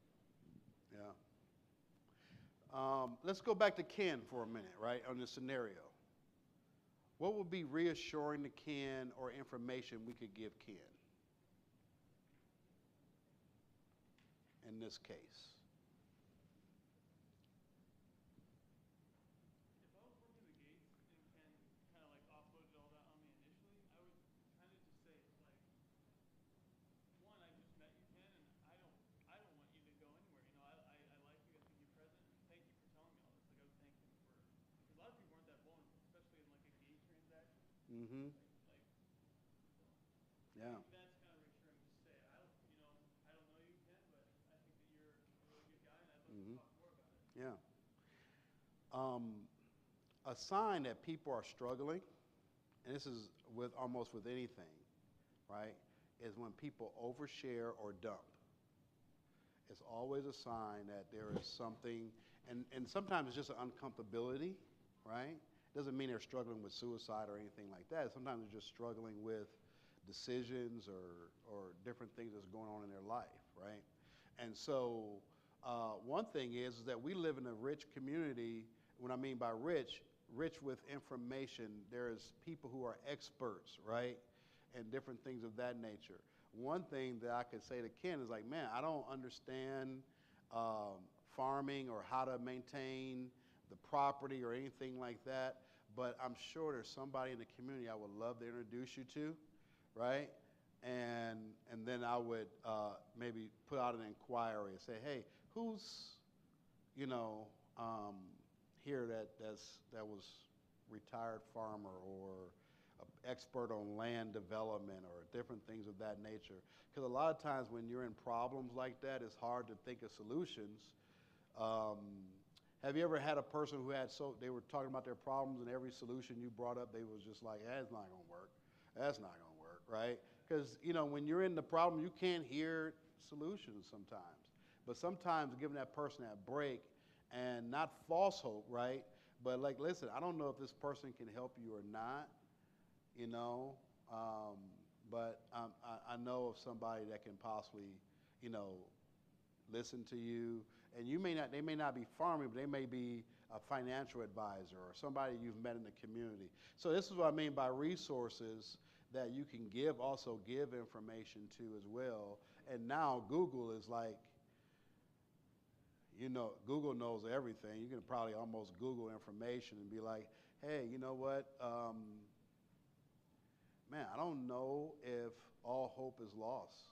S13: missing something?
S1: Yeah. Let's go back to Ken for a minute, right, on this scenario. What would be reassuring to Ken or information we could give Ken in this case?
S14: If I was working the gates and Ken kind of like offloaded all that on me initially, I would kind of just say, like, one, I just met you, Ken, and I don't want you to go anywhere. You know, I like you. I think you're present, and thank you for telling me all this. Like, I would thank him for, because a lot of people aren't that vulnerable, especially in like a gate transaction.
S1: Mm-hmm. Yeah.
S14: I think that's kind of reassuring to say. I don't know you, Ken, but I think that you're a really good guy, and I'd love to talk more about it.
S1: Yeah. A sign that people are struggling, and this is with almost with anything, right, is when people overshare or dump. It's always a sign that there is something, and sometimes it's just an uncomfortability, right? Doesn't mean they're struggling with suicide or anything like that. Sometimes they're just struggling with decisions or different things that's going on in their life, right? And so one thing is that we live in a rich community. What I mean by rich with information. There's people who are experts, right, and different things of that nature. One thing that I could say to Ken is like, man, I don't understand farming or how to maintain the property or anything like that, but I'm sure there's somebody in the community I would love to introduce you to, right? and then I would maybe put out an inquiry and say, hey, who's, you know, here that was retired farmer or an expert on land development or different things of that nature. Because a lot of times when you're in problems like that, it's hard to think of solutions. Have you ever had a person who had, they were talking about their problems and every solution you brought up, they was just like, that's not going to work. That's not going to work, right? Because, you know, when you're in the problem, you can't hear solutions sometimes. But sometimes giving that person that break and not false hope, right? But like, listen, I don't know if this person can help you or not, you know, but I know of somebody that can possibly, you know, listen to you. And they may not be farming, but they may be a financial advisor or somebody you've met in the community. So this is what I mean by resources that you can also give information to as well. And now Google is like, you know, Google knows everything. You can probably almost Google information and be like, hey, you know what? Man, I don't know if all hope is lost.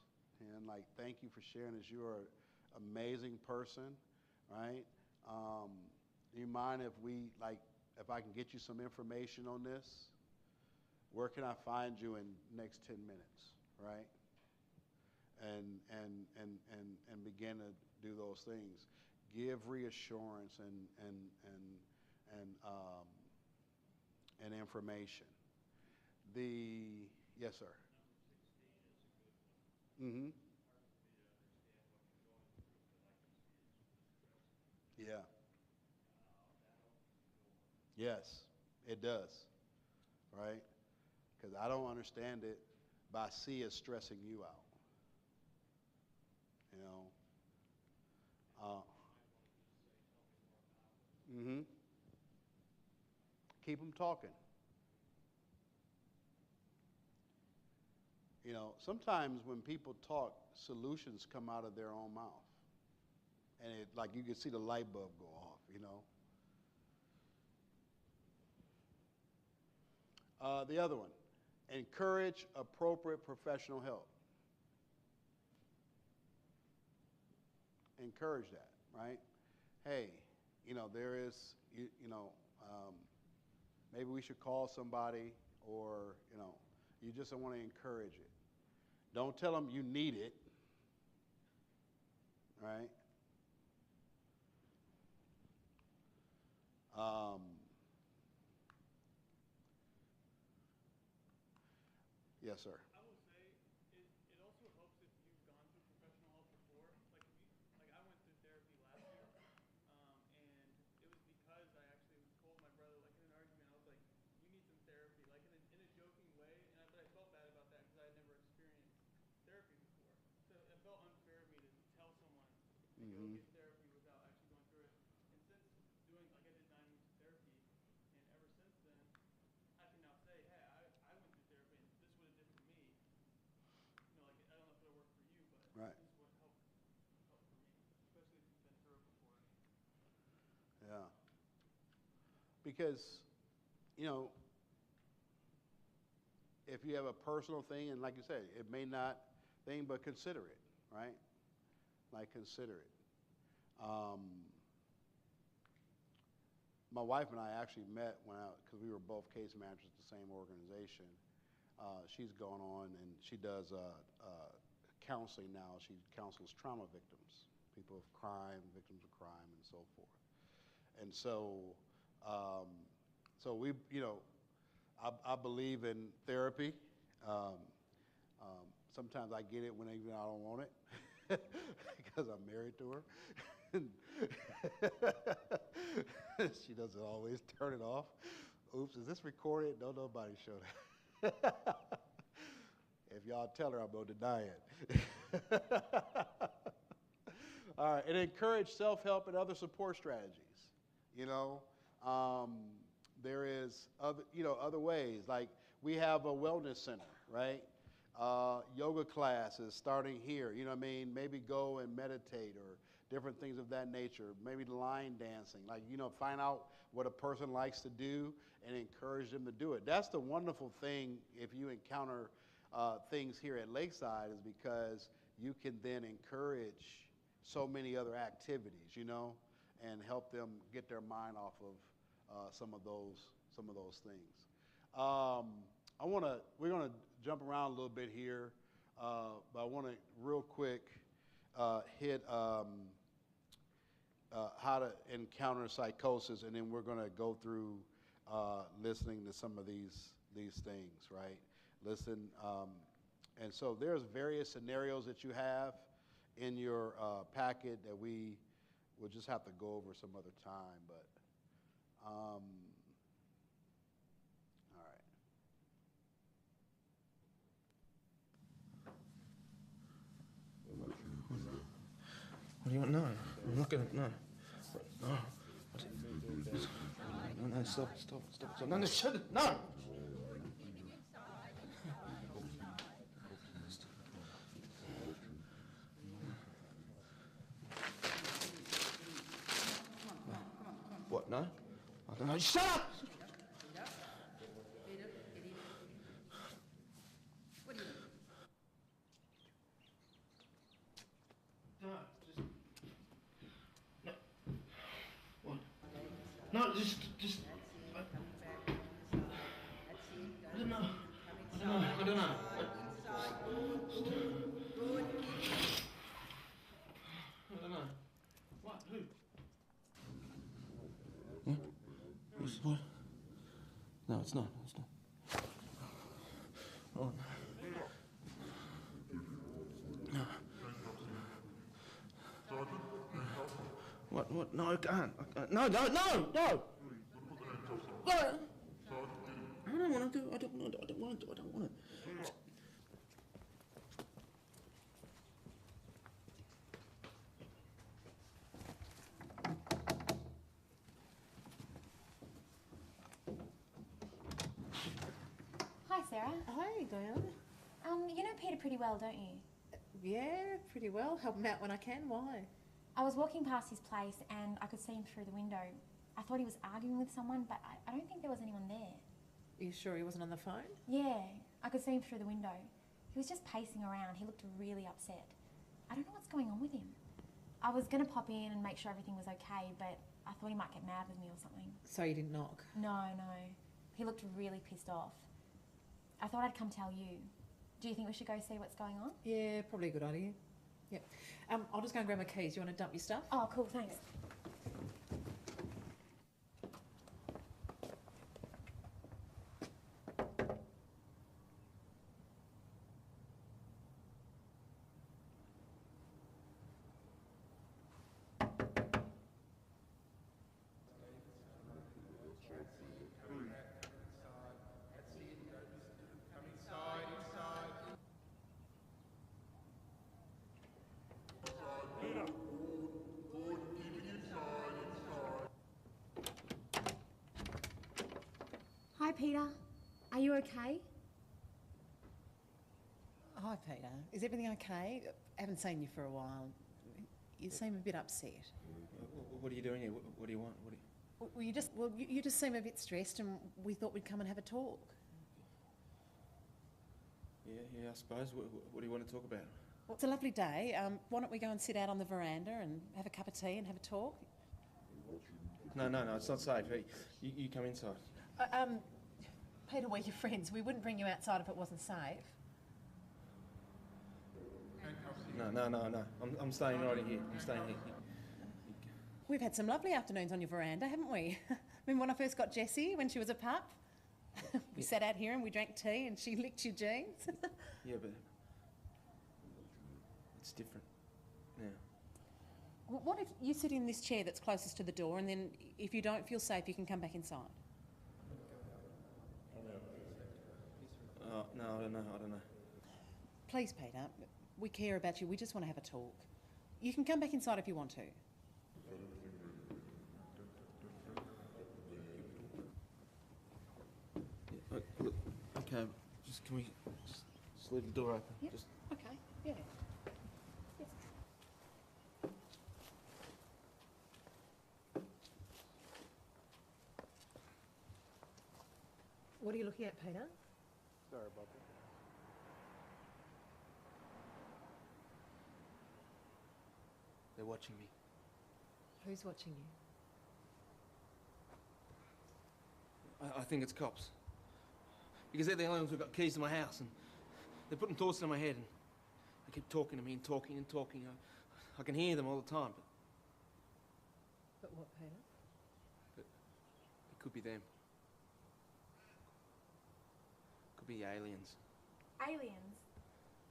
S1: And like, thank you for sharing this. You are an amazing person, right? Do you mind if if I can get you some information on this? Where can I find you in the next 10 minutes, right? And begin to do those things. Give reassurance and information. Yes, sir. Mm-hmm. Yeah. Yes, it does, right? Because I don't understand it, but I see it stressing you out. You know. Mm-hmm. Keep them talking. You know, sometimes when people talk, solutions come out of their own mouth. And like you can see the light bulb go off, you know. The other one, encourage appropriate professional help. Encourage that, right? Hey, you know, there is, maybe we should call somebody, or, you know, you just want to encourage it. Don't tell them you need it, right? Yes, sir.
S14: I will say it also helps if you've gone through professional help before. Like I went through therapy last year, and it was because I actually told my brother, like in an argument, I was like, "You need some therapy," like in a joking way, but I felt bad about that because I had never experienced therapy before. So it felt unfair of me to tell someone to go get therapy without actually going through it. And since doing, like I did 9 weeks of therapy, and ever since then, I can now say, hey, I went through therapy and this would have did for me. You know, like I don't know if it'll work for you, but
S1: Right.
S14: this is what helped for me, especially if you've been through it before.
S1: Yeah. Because, you know, if you have a personal thing, and like you said, it may not thing, but consider it, right? Like, consider it. My wife and I actually met because we were both case managers at the same organization. She's gone on and she does counseling now. She counsels trauma victims, people of crime, victims of crime, and so forth. And so, so we, you know, I believe in therapy. Sometimes I get it when even I don't want it because I'm married to her. She doesn't always turn it off. Oops, is this recorded? No, nobody showed it. If y'all tell her, I'm going to deny it. All right, and encourage self-help and other support strategies. You know, there is other ways. Like we have a wellness center, right? Yoga classes starting here. You know what I mean? Maybe go and meditate or different things of that nature. Maybe line dancing. Like, you know, find out what a person likes to do and encourage them to do it. That's the wonderful thing if you encounter things here at Lakeside is because you can then encourage so many other activities, you know, and help them get their mind off of some of those things. We're gonna jump around a little bit here, but I want to real quick hit how to encounter psychosis, and then we're going to go through listening to some of these things, right? Listen, and so there's various scenarios that you have in your packet that we will just have to go over some other time, but all right.
S15: What do you want? No, I'm not going to, no. No. No, stop. No, shut it, no! What, no? I don't know, shut up! No, just. I don't know. I don't know. What? Who? What? No, it's not. Oh. No. What? No, I can't. No! I don't want to do. I don't want it.
S16: Hi, Sarah.
S17: Hi, Diana.
S16: You know Peter pretty well, don't you?
S17: Yeah, pretty well. Help him out when I can. Why?
S16: I was walking past his place and I could see him through the window. I thought he was arguing with someone, but I don't think there was anyone there.
S17: Are you sure he wasn't on the phone?
S16: Yeah, I could see him through the window. He was just pacing around. He looked really upset. I don't know what's going on with him. I was going to pop in and make sure everything was okay, but I thought he might get mad with me or something.
S17: So you didn't knock?
S16: No. He looked really pissed off. I thought I'd come tell you. Do you think we should go see what's going on?
S17: Yeah, probably a good idea. Yep. I'll just go and grab my keys. You want to dump your stuff?
S16: Oh, cool, thanks. Hi, Peter. Are you okay?
S17: Hi, Peter. Is everything okay? I haven't seen you for a while. You seem a bit upset.
S15: What are you doing here? What do you want?
S17: You just seem a bit stressed, and we thought we'd come and have a talk.
S15: Yeah, I suppose. What do you want to talk about?
S17: Well, it's a lovely day. Why don't we go and sit out on the veranda and have a cup of tea and have a talk?
S15: No, it's not safe. Hey, you come inside.
S17: Peter, we're your friends. We wouldn't bring you outside if it wasn't safe.
S15: No. I'm staying right here. I'm staying here.
S17: We've had some lovely afternoons on your veranda, haven't we? Remember when I first got Jessie, when she was a pup? We sat out here and we drank tea and she licked your jeans.
S15: Yeah, but it's different now.
S17: Well, what if you sit in this chair that's closest to the door, and then if you don't feel safe, you can come back inside?
S15: No, I don't know.
S17: Please, Peter, we care about you. We just want to have a talk. You can come back inside if you want to.
S15: Yeah, look, okay, can we just leave the door open?
S17: Yep.
S15: Just...
S17: Okay, yeah. Yes. What are you looking at, Peter?
S1: Sorry about that.
S15: watching me.
S17: Who's watching you?
S15: I think it's cops. Because they're the only ones who've got keys to my house, and they're putting thoughts in my head, and they keep talking to me and talking and talking. I can hear them all the time,
S17: But what, Peter?
S15: but it could be them. Could be aliens.
S16: Aliens?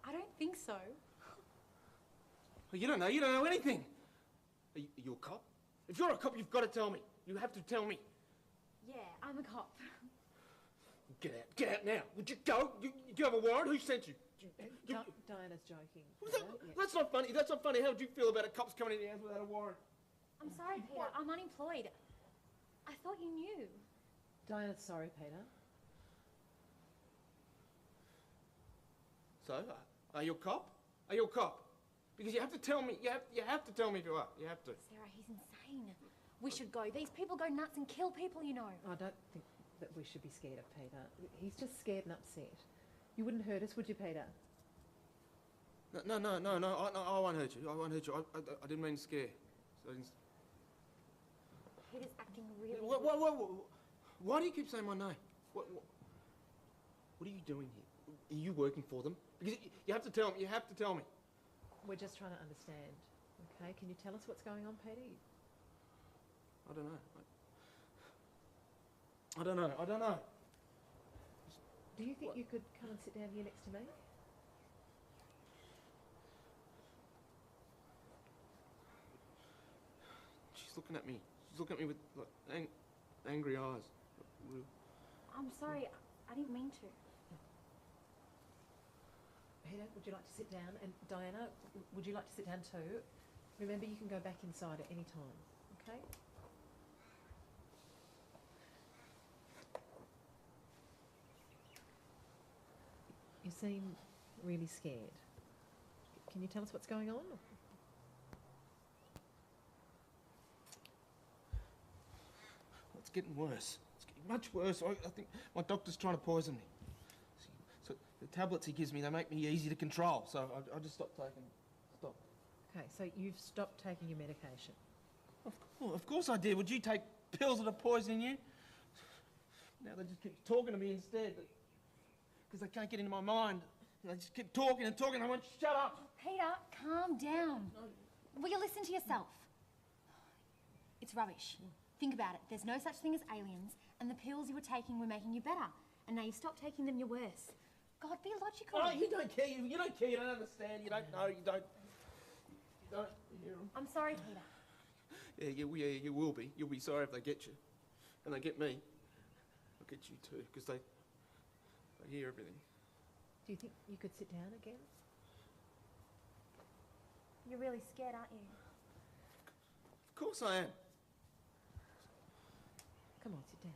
S16: I don't think so.
S15: Well, you don't know anything. Are you a cop? If you're a cop, you've got to tell me. You have to tell me.
S16: Yeah, I'm a cop.
S15: Get out now. Would you go? You have a warrant? Who sent you?
S17: Diana's joking.
S15: That's not funny. That's not funny. How would you feel about a cops coming in your house without a warrant?
S16: I'm sorry, Peter. I'm unemployed. I thought you knew.
S17: Diana's sorry, Peter.
S15: So, are you a cop? Are you a cop? Because you have to tell me. You have to tell me if you are. You have to.
S16: Sarah, he's insane. We should go. These people go nuts and kill people, you know.
S17: I don't think that we should be scared of Peter. He's just scared and upset. You wouldn't hurt us, would you, Peter?
S15: No. I won't hurt you. I won't hurt you. I didn't mean to scare. So I didn't...
S16: Peter's acting really...
S15: Why do you keep saying my name? What are you doing here? Are you working for them? Because you have to tell me. You have to tell me.
S17: We're just trying to understand. Okay, can you tell us what's going on, Peter?
S15: I don't know. I don't know.
S17: Do you think you could come and sit down here next to me?
S15: She's looking at me. She's looking at me with like, angry eyes.
S16: I'm sorry. I didn't mean to.
S17: Peter, would you like to sit down? And Diana, would you like to sit down too? Remember, you can go back inside at any time, okay? You seem really scared. Can you tell us what's going on?
S15: It's getting worse. It's getting much worse. I think my doctor's trying to poison me. So the tablets he gives me, they make me easy to control. So I just stopped taking them. Stop.
S17: Okay, so you've stopped taking your medication.
S15: Of course I did. Would you take pills that are poisoning you? Now they just keep talking to me instead. Because they can't get into my mind. They just keep talking and talking. I went, shut up.
S16: Peter, calm down. Will you listen to yourself? It's rubbish. Think about it. There's no such thing as aliens, and the pills you were taking were making you better. And now you stop taking them, you're worse. God, be logical.
S15: Oh, you don't care. You don't care. You don't understand. You don't know. You don't hear them.
S16: I'm sorry, Peter.
S15: Yeah, you will be. You'll be sorry if they get you. And they get me. They'll get you too, because they hear everything.
S17: Do you think you could sit down again?
S16: You're really scared, aren't you?
S15: Of course I am.
S17: Come on, sit down.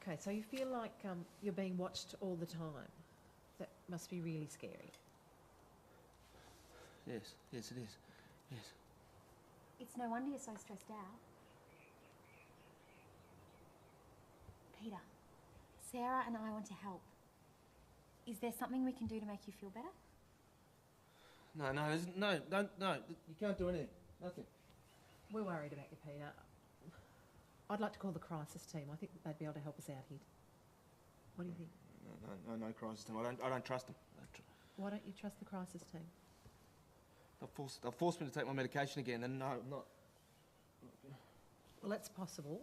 S17: Okay, so you feel like you're being watched all the time. That must be really scary.
S15: Yes, it is. Yes.
S16: It's no wonder you're so stressed out. Peter, Sarah and I want to help. Is there something we can do to make you feel better?
S15: No, you can't do anything. Nothing.
S17: We're worried about you, Peter. I'd like to call the crisis team. I think they'd be able to help us out here. What do you think?
S15: No crisis team. I don't trust them.
S17: Why don't you trust the crisis team?
S15: They'll force me to take my medication again, and no, I'm not.
S17: Well, that's possible,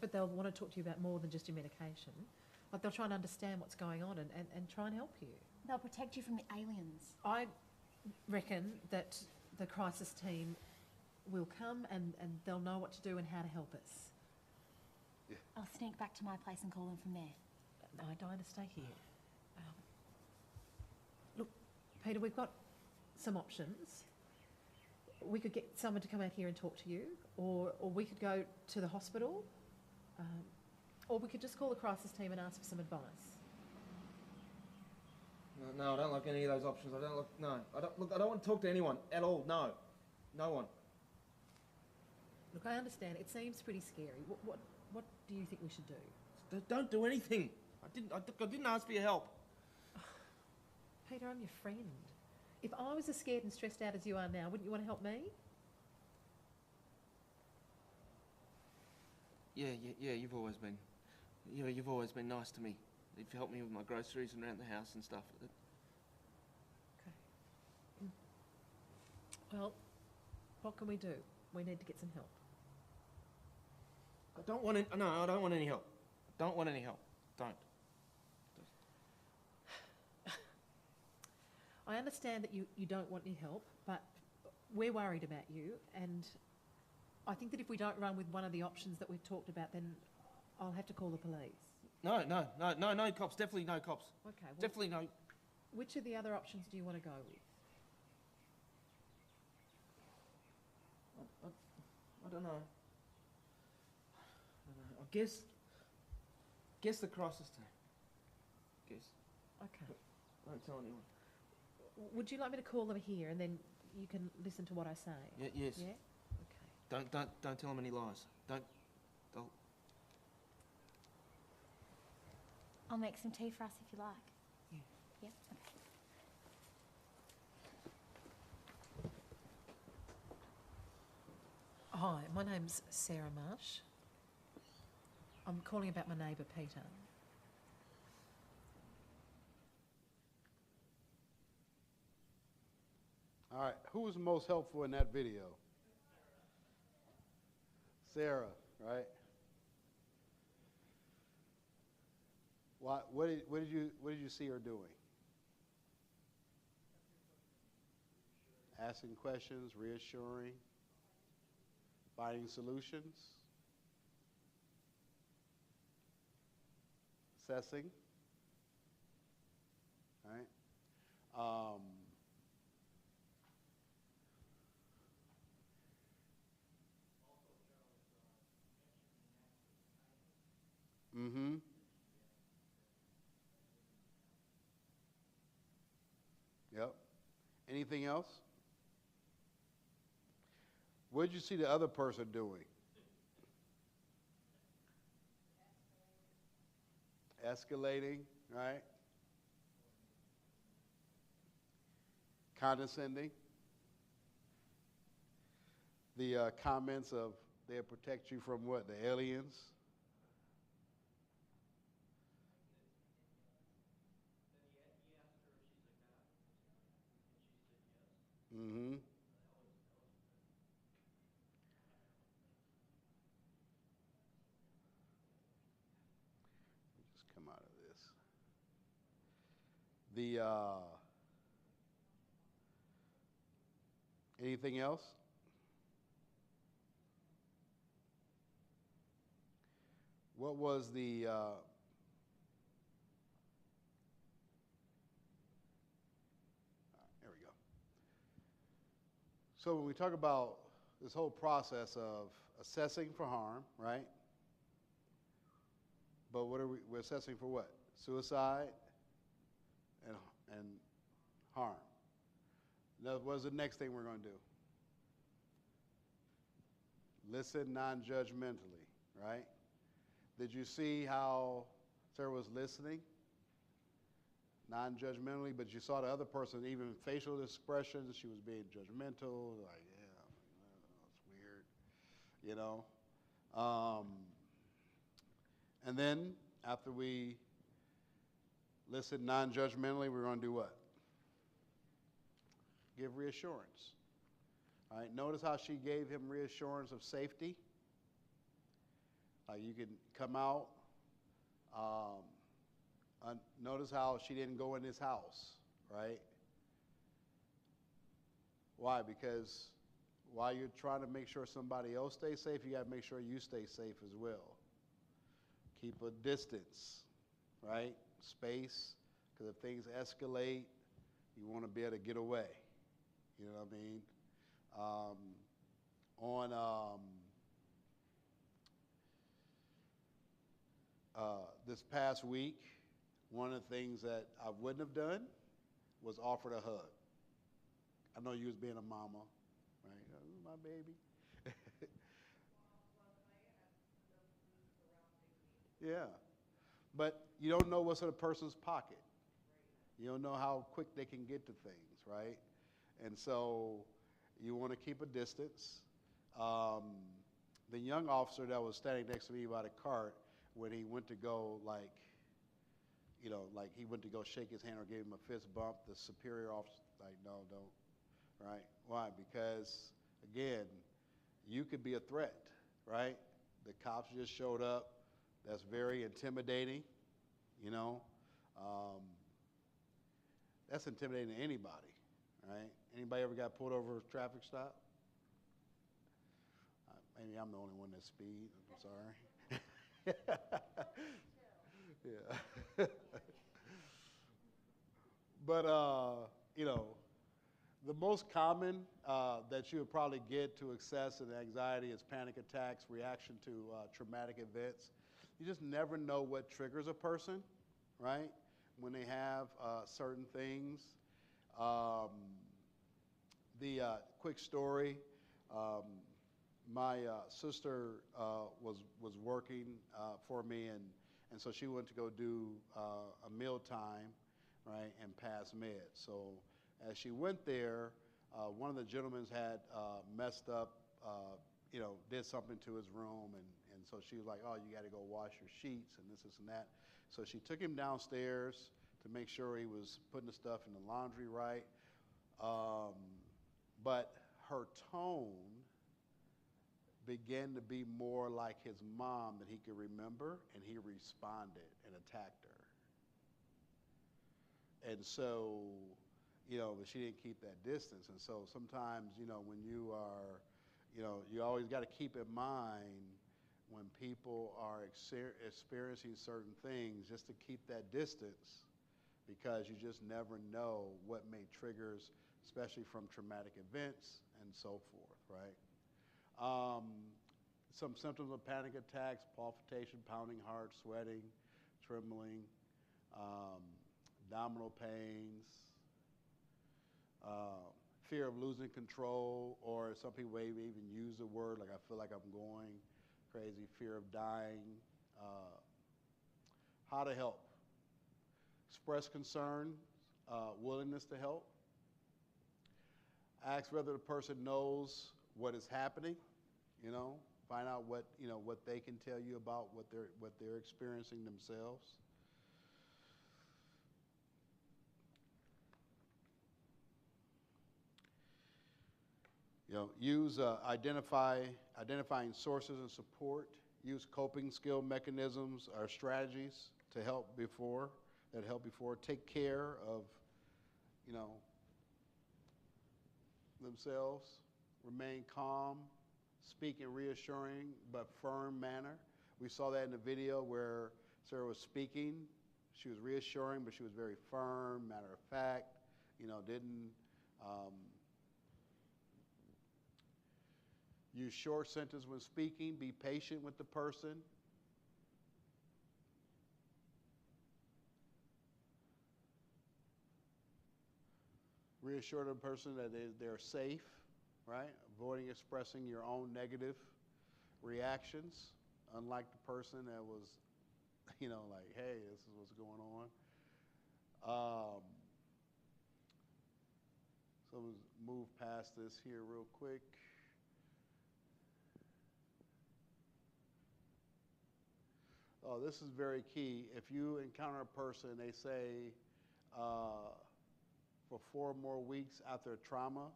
S17: but they'll want to talk to you about more than just your medication. Like, they'll try and understand what's going on and try and help you.
S16: They'll protect you from the aliens.
S17: I reckon that the crisis team will come and they'll know what to do and how to help us.
S1: Yeah.
S16: I'll sneak back to my place and call them from there.
S17: No, Diana, stay here. Look, Peter, we've got some options. We could get someone to come out here and talk to you, or we could go to the hospital, or we could just call the crisis team and ask for some advice.
S15: No, I don't like any of those options. I don't want to talk to anyone at all. No one.
S17: Look, I understand. It seems pretty scary. What do you think we should do?
S15: Don't do anything. I didn't ask for your help.
S17: Peter, I'm your friend. If I was as scared and stressed out as you are now, wouldn't you want to help me?
S15: Yeah, you've always been nice to me. You've helped me with my groceries and around the house and stuff.
S17: Okay. Well, what can we do? We need to get some help.
S15: I don't want any help. I don't want any help. Don't.
S17: I understand that you don't want any help, but we're worried about you, and I think that if we don't run with one of the options that we've talked about, then I'll have to call the police.
S15: No cops. Definitely no cops.
S17: Okay. Well,
S15: Definitely no.
S17: which of the other options do you want to go with?
S15: I don't know. I guess the crisis team. Guess.
S17: Okay.
S15: Don't tell anyone.
S17: Would you like me to call them here and then you can listen to what I say?
S15: Yes.
S17: Yeah? Okay.
S15: Don't tell them any lies. Don't.
S16: I'll make some tea for us if you like.
S17: Yeah.
S16: Yeah? Okay.
S17: Hi, my name's Sarah Marsh. I'm calling about my neighbour Peter.
S1: All right, who was most helpful in that video? Sarah, right? What did you see her doing? Asking questions, reassuring, finding solutions, assessing, right? Mm-hmm. Yep. Anything else? What did you see the other person doing? Escalating, right? Condescending. The comments of they'll protect you from what? The aliens? Mm-hmm. Just come out of this. Anything else? What was the here we go. So when we talk about this whole process of assessing for harm, right? But we're assessing for what? Suicide and harm. Now, what's the next thing we're going to do? Listen non-judgmentally, right? Did you see how Sarah was listening? Non-judgmentally, but you saw the other person, even facial expressions, she was being judgmental, like, yeah, that's weird, you know? And then, after we listen non-judgmentally, we're going to do what? Give reassurance. All right, notice how she gave him reassurance of safety. You can come out. Notice how she didn't go in his house, right? Why? Because while you're trying to make sure somebody else stays safe, you got to make sure you stay safe as well. Keep a distance, right? Space, because if things escalate, you want to be able to get away. You know what I mean? This past week, one of the things that I wouldn't have done was offered a hug. I know you was being a mama, right? Oh, my baby. Yeah. But you don't know what's in a person's pocket. You don't know how quick they can get to things, right? And so you want to keep a distance. The young officer that was standing next to me by the cart, when he went to go, like he went to go shake his hand or give him a fist bump, the superior officer, like, no, don't, right? Why? Because, again, you could be a threat, right? The cops just showed up. That's very intimidating, you know. That's intimidating to anybody, right? Anybody ever got pulled over a traffic stop? Maybe I'm the only one that speed. I'm sorry. Yeah. But, you know, the most common that you would probably get to excess and anxiety is panic attacks, reaction to traumatic events. You just never know what triggers a person, right, when they have certain things. The quick story, my sister was working for me, and so she went to go do a mealtime, right, and pass meds. So as she went there, one of the gentlemen had messed up, did something to his room, and so she was like, oh, you got to go wash your sheets and this and that. So she took him downstairs to make sure he was putting the stuff in the laundry right. But her tone began to be more like his mom that he could remember, and he responded and attacked her. And so, but she didn't keep that distance. And so sometimes, when you are, you always got to keep in mind when people are experiencing certain things, just to keep that distance, because you just never know what may triggers, especially from traumatic events and so forth, right? Some symptoms of panic attacks: palpitation, pounding heart, sweating, trembling, abdominal pains, fear of losing control, or some people may even use the word like, I feel like I'm going crazy, fear of dying. How to help: express concern, willingness to help. Ask whether the person knows what is happening, find out what they can tell you about what they're experiencing themselves. Use identifying sources and support. Use coping skill mechanisms or strategies to help before. Take care of, themselves. Remain calm. Speak in reassuring but firm manner. We saw that in the video where Sarah was speaking. She was reassuring, but she was very firm, matter of fact. Didn't use short sentences when speaking. Be patient with the person. Reassure the person that they're safe, right? Avoiding expressing your own negative reactions, unlike the person that was, like, hey, this is what's going on. So let's move past this here real quick. Oh, this is very key. If you encounter a person, they say for 4 more weeks after a trauma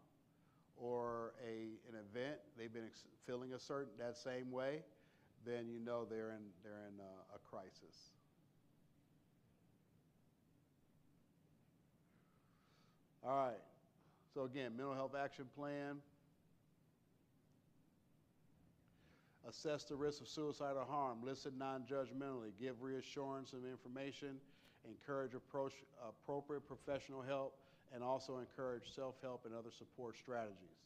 S1: or an event, they've been feeling that same way, then you know they're in a crisis. All right. So again, mental health action plan. Assess the risk of suicide or harm. Listen non-judgmentally. Give reassurance and information. Encourage appropriate professional help, and also encourage self-help and other support strategies.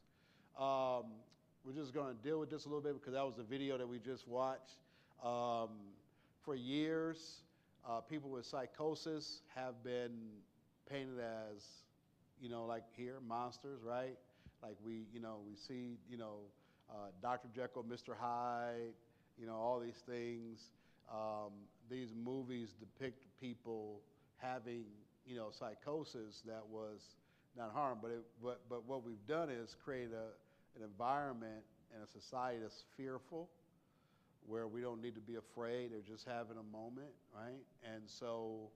S1: We're just going to deal with this a little bit because that was the video that we just watched. For years, people with psychosis have been painted as, like here, monsters, right? Like we see, Dr. Jekyll, Mr. Hyde, all these things. These movies depict people having psychosis that was not harm, but what we've done is create an environment and a society that's fearful, where we don't need to be afraid. They're just having a moment, right? And so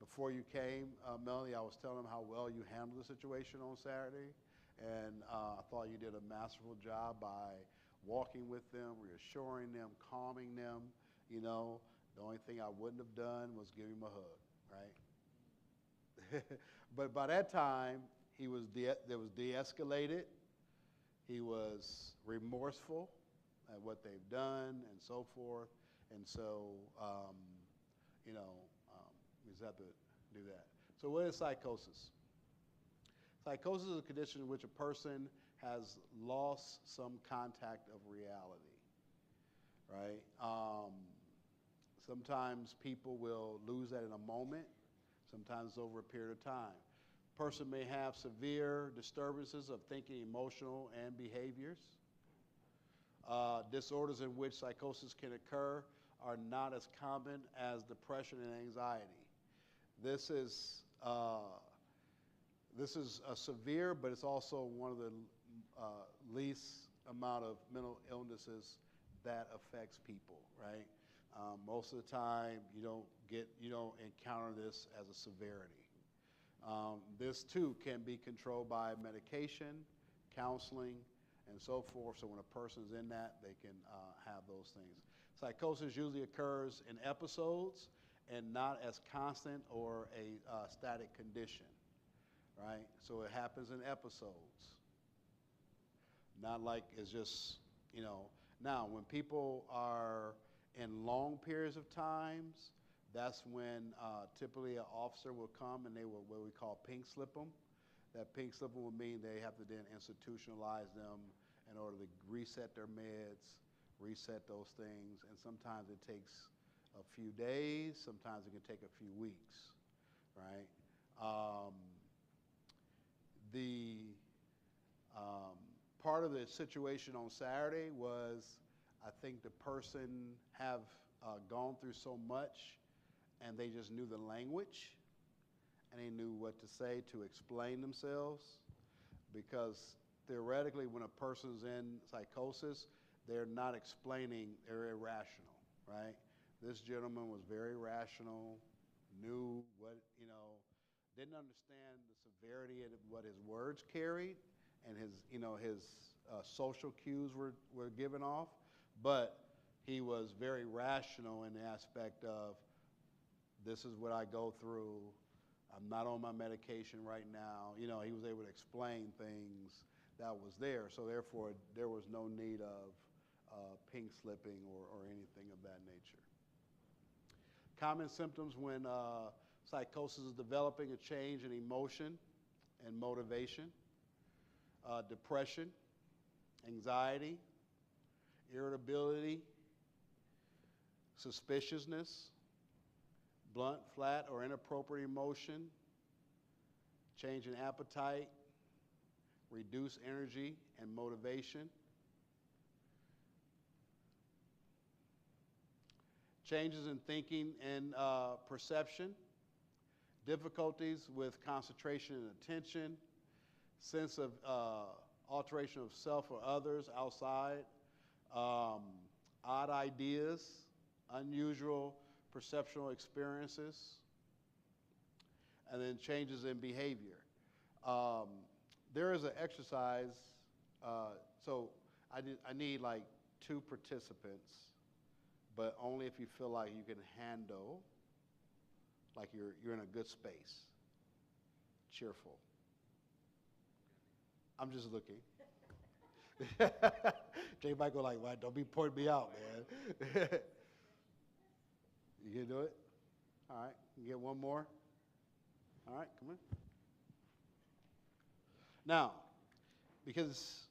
S1: before you came, Melanie, I was telling them how well you handled the situation on Saturday, and I thought you did a masterful job by walking with them, reassuring them, calming them. The only thing I wouldn't have done was give him a hug, right? But by that time, there was de-escalated. He was remorseful at what they've done and so forth. And so, we just have to do that. So what is psychosis? Psychosis is a condition in which a person has lost some contact of reality, right? Sometimes people will lose that in a moment, sometimes over a period of time. A person may have severe disturbances of thinking, emotional, and behaviors. Disorders in which psychosis can occur are not as common as depression and anxiety. This is severe, but it's also one of the least amount of mental illnesses that affects people, right? Most of the time, you don't encounter this as a severity. This too can be controlled by medication, counseling, and so forth. So when a person's in that, they can have those things. Psychosis usually occurs in episodes and not as constant or a static condition, right? So it happens in episodes. Not like it's just, Now, when people are in long periods of times, that's when typically an officer will come and they will what we call pink slip them. That pink slip them will mean they have to then institutionalize them in order to reset their meds, reset those things, and sometimes it takes a few days, sometimes it can take a few weeks, right? Part of the situation on Saturday was, I think the person have gone through so much and they just knew the language and they knew what to say to explain themselves, because theoretically when a person's in psychosis, they're not explaining, they're irrational, right? This gentleman was very rational, knew what, didn't understand the severity of what his words carried and his social cues were given off, but he was very rational in the aspect of, this is what I go through, I'm not on my medication right now. He was able to explain things that was there, so therefore there was no need of pink slipping or anything of that nature. Common symptoms when psychosis is developing: a change in emotion and motivation, depression, anxiety, irritability, suspiciousness, blunt, flat, or inappropriate emotion, change in appetite, reduced energy and motivation, changes in thinking and perception, difficulties with concentration and attention, sense of alteration of self or others outside, odd ideas, unusual perceptual experiences, and then changes in behavior. There is an exercise, so I need like 2 participants, but only if you feel like you can handle, like you're in a good space, cheerful. I'm just looking. Jay might go like, "Why? Don't be pointing me out, man." You can do it? All right, you can get one more? All right, come on. Now, because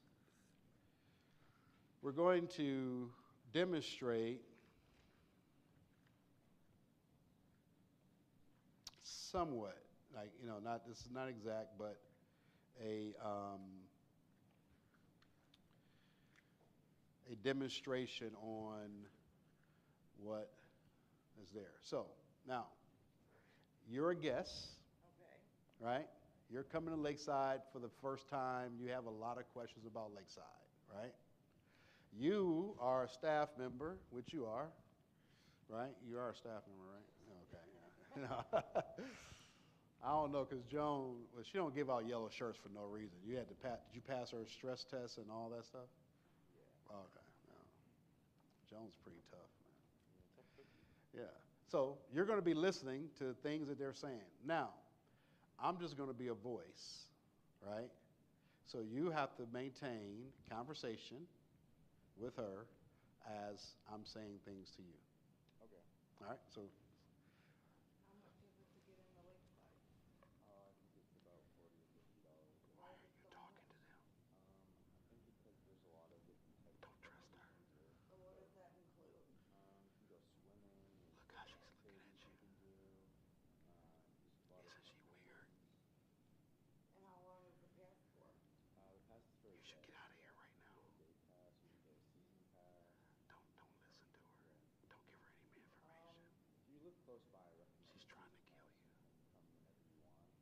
S1: we're going to demonstrate somewhat, like, this is not exact, but a demonstration on what is there. So now, you're a guest,
S5: Okay.
S1: right? You're coming to Lakeside for the first time. You have a lot of questions about Lakeside, right? You are a staff member, which you are, right? You are a staff member, right? Okay. Yeah. I don't know, because Joan, well, she don't give out yellow shirts for no reason. You had to did you pass her stress test and all that stuff? Yeah. Okay. No. Joan's pretty tough, man. Yeah. So you're going to be listening to things that they're saying. Now, I'm just going to be a voice, right? So you have to maintain conversation with her as I'm saying things to you.
S18: Okay.
S1: All right? So
S5: How much is it to get in the Lakeside?
S18: I think it's about $40 or $50.
S1: why are you talking to them?
S18: I think because there's a lot of different types
S1: Don't
S18: of
S1: trust her.
S5: So what does that include?
S18: You can go swimming.
S1: Look how she's looking at you.
S18: You can do. There's a lot
S1: Isn't
S18: of
S1: she weird?
S5: And how long is the pass for?
S18: The pass is for a
S1: You should
S18: day.
S1: get out of here right now.
S18: You get a day pass, or you get a season pass.
S1: Don't listen to her. Don't give her any information.
S18: If you live close by, I recommend.
S1: She's trying to kill you.
S18: Come whenever you want.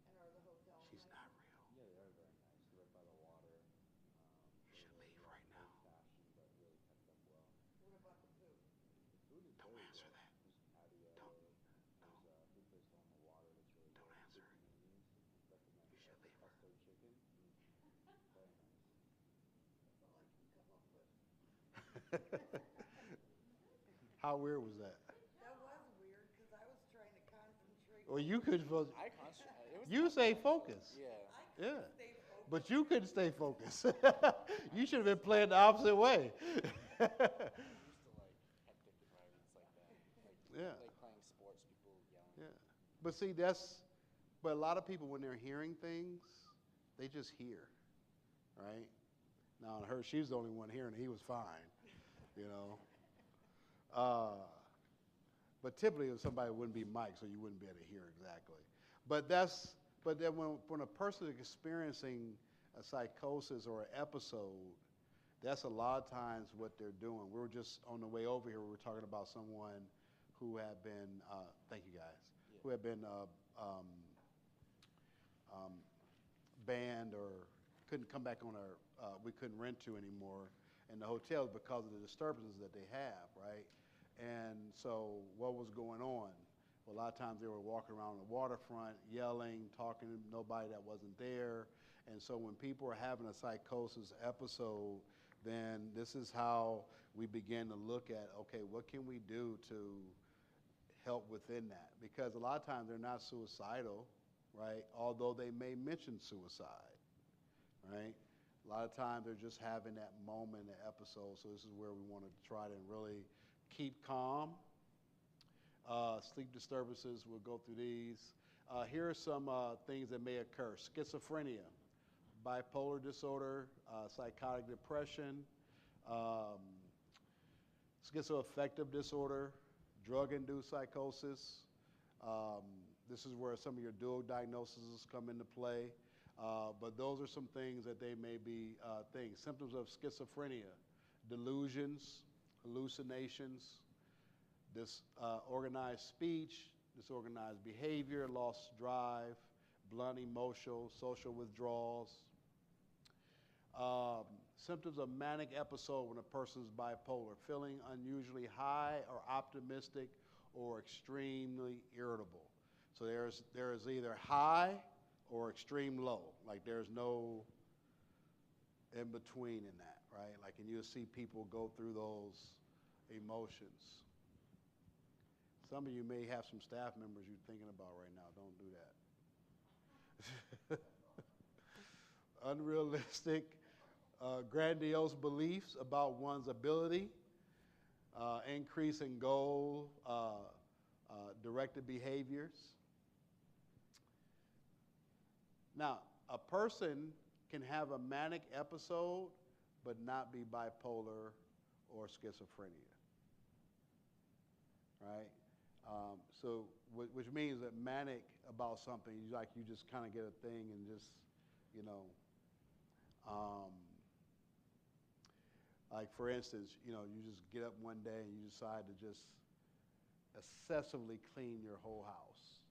S5: And are the hotels
S1: She's
S5: nice?
S1: not real.
S18: Yeah, they are very nice. They're right by the water.
S1: You should leave right now.
S18: Fashion, but really kept up well.
S5: What about the food?
S18: The food is
S1: Don't
S18: very
S1: answer
S18: good.
S1: that.
S18: There's patio.
S1: Don't.
S18: There's a food place along the water that's really
S1: Don't
S18: good.
S1: answer it.
S18: Menus. Recommend
S1: You should leave her.
S18: pesto chicken. Very nice.
S5: That's all I can come up with.
S1: How weird was that?
S5: That was weird, because I was trying to concentrate.
S1: Well, you could.
S18: I concentrated.
S1: You say focus.
S18: Yeah.
S1: Yeah.
S5: Stay focused.
S1: But you couldn't stay focused. You should have been playing the opposite way.
S18: I'm used to like hectic environments like that.
S1: Yeah.
S18: Like playing sports, people yelling.
S1: Yeah. But see, but a lot of people, when they're hearing things, they just hear, right? Now, she was the only one hearing it. He was fine, you know. But typically, if somebody wouldn't be mic'd, so you wouldn't be able to hear exactly. But then when a person is experiencing a psychosis or an episode, that's a lot of times what they're doing. We were just on the way over here, we were talking about someone who had been, thank you guys, who had been banned or couldn't come back on we couldn't rent to anymore in the hotels because of the disturbances that they have, right? And so what was going on? Well, a lot of times they were walking around the waterfront, yelling, talking to nobody that wasn't there. And so when people are having a psychosis episode, then this is how we begin to look at, okay, what can we do to help within that? Because a lot of times they're not suicidal, right? Although they may mention suicide, right? A lot of times they're just having that moment, that episode. So this is where we want to try to really keep calm. Sleep disturbances, we'll go through these. Here are some things that may occur. Schizophrenia, bipolar disorder, psychotic depression, schizoaffective disorder, drug-induced psychosis. This is where some of your dual diagnoses come into play. But those are some things that they may be things. Symptoms of schizophrenia, delusions, hallucinations, disorganized speech, disorganized behavior, lost drive, blunt emotional, social withdrawals. Symptoms of manic episode when a person is bipolar, feeling unusually high or optimistic or extremely irritable. So there is either high or extreme low. Like there's no in between in that, right? Like, and you'll see people go through those emotions. Some of you may have some staff members you're thinking about right now. Don't do that. Unrealistic, grandiose beliefs about one's ability, increase in goal, directed behaviors. Now, a person can have a manic episode but not be bipolar or schizophrenia, right? So, which means that manic about something, you just kind of get a thing and just, you know, like for instance, you just get up one day and you decide to just excessively clean your whole house,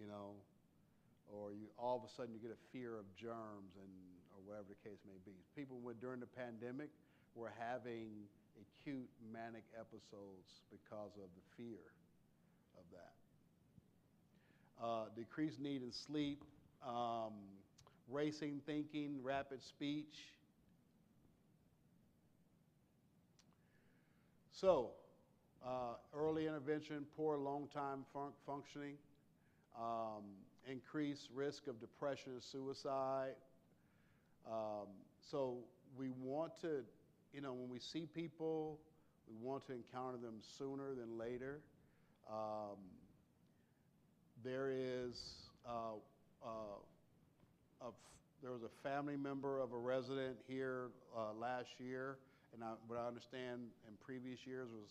S1: you know, or you all of a sudden you get a fear of germs and or whatever the case may be. People during the pandemic were having acute manic episodes because of the fear of that. Decreased need in sleep, racing thinking, rapid speech. So, early intervention, poor long-time functioning, increased risk of depression and suicide. So we want to, you know, when we see people, we want to encounter them sooner than later. There was a family member of a resident here last year, and what I understand in previous years was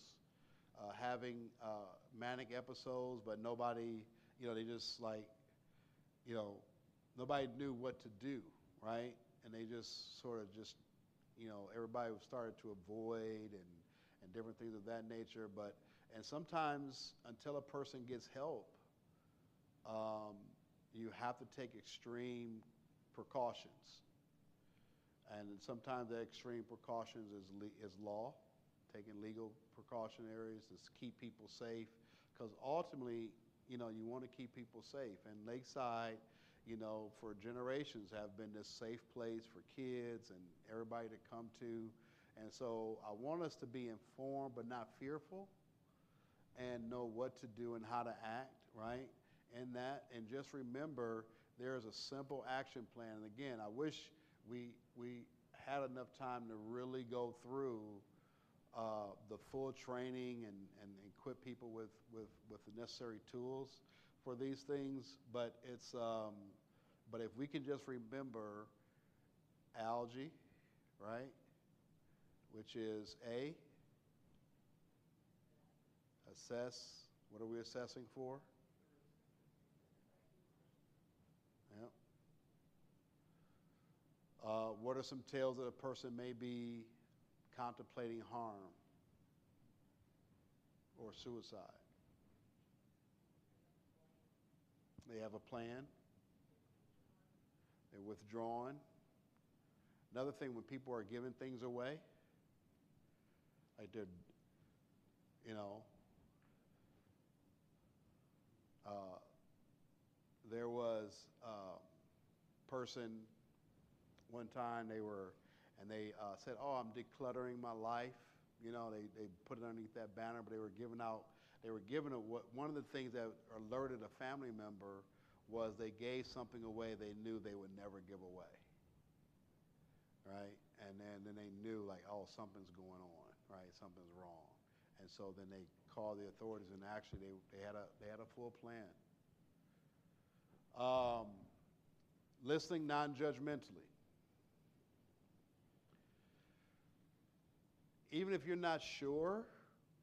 S1: having manic episodes, but nobody, you know, they just like, you know, nobody knew what to do, right? And they just sort of just, you know, everybody started to avoid and different things of that nature. And sometimes until a person gets help, you have to take extreme precautions. And sometimes the extreme precautions is law, taking legal precautionaries to keep people safe. Because ultimately, you know, you want to keep people safe. And Lakeside, you know, for generations have been this safe place for kids and everybody to come to. And so I want us to be informed but not fearful and know what to do and how to act, right? In that, and just remember there is a simple action plan. And again, I wish we had enough time to really go through the full training and equip people with the necessary tools for these things. But it's but if we can just remember algae, right? Which is assess. What are we assessing for? Yep. What are some tales that a person may be contemplating harm or suicide? They have a plan. They're withdrawn. Another thing, when people are giving things away, like they're, you know, there was a person one time they said, oh, I'm decluttering my life. You know, they put it underneath that banner, but they were giving one of the things that alerted a family member was they gave something away they knew they would never give away, right? And then they knew, like, oh, something's going on, right? Something's wrong. And so then they called the authorities, and actually they had a full plan. Listening non-judgmentally. Even if you're not sure,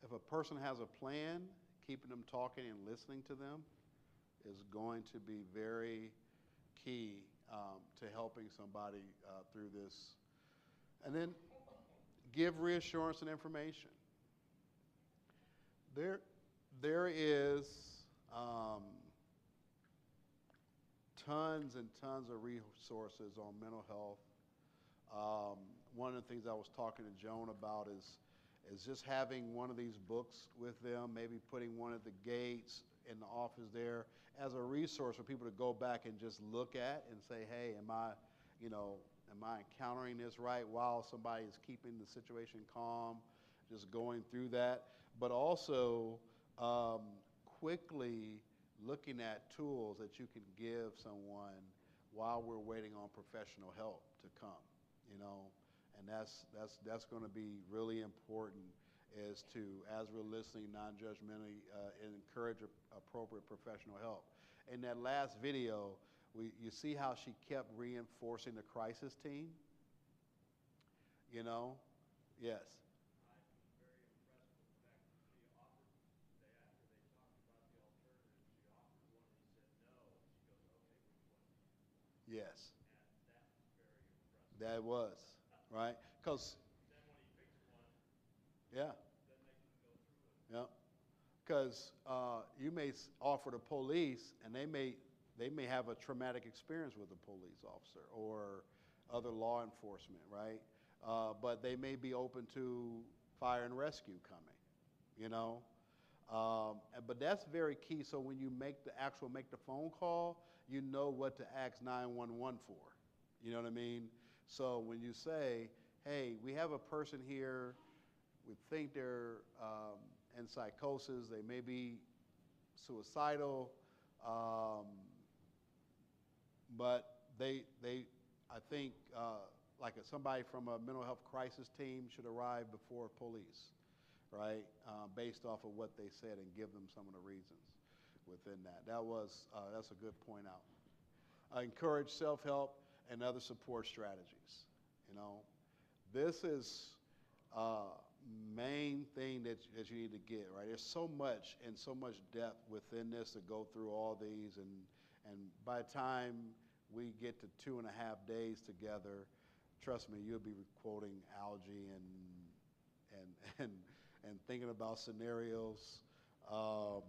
S1: if a person has a plan, keeping them talking and listening to them is going to be very key to helping somebody through this. And then give reassurance and information. There is tons and tons of resources on mental health. One of the things I was talking to Joan about is just having one of these books with them, maybe putting one at the gates in the office there as a resource for people to go back and just look at and say, hey, am I encountering this right, while somebody is keeping the situation calm, just going through that. But also quickly looking at tools that you can give someone while we're waiting on professional help to come, you know. And that's going to be really important, is to, as we're listening non-judgmentally, encourage appropriate professional help. In that last video, you see how she kept reinforcing the crisis team? You know? Yes. Yes. That was, right? Because, yeah. Yeah. Because you may offer the police, and they may have a traumatic experience with a police officer or other law enforcement, right? But they may be open to fire and rescue coming, you know? But that's very key. So when you make the phone call, you know what to ask 911 for. You know what I mean? So when you say, hey, we have a person here, we think they're in psychosis, they may be suicidal, but I think like somebody from a mental health crisis team should arrive before police, right? Based off of what they said and give them some of the reasons within that. That's a good point out. Encourage self-help and other support strategies. You know, this is main thing that you need to get, right? There's so much and so much depth within this to go through all these, and by the time we get to 2.5 days together, trust me, you'll be quoting algae and thinking about scenarios. I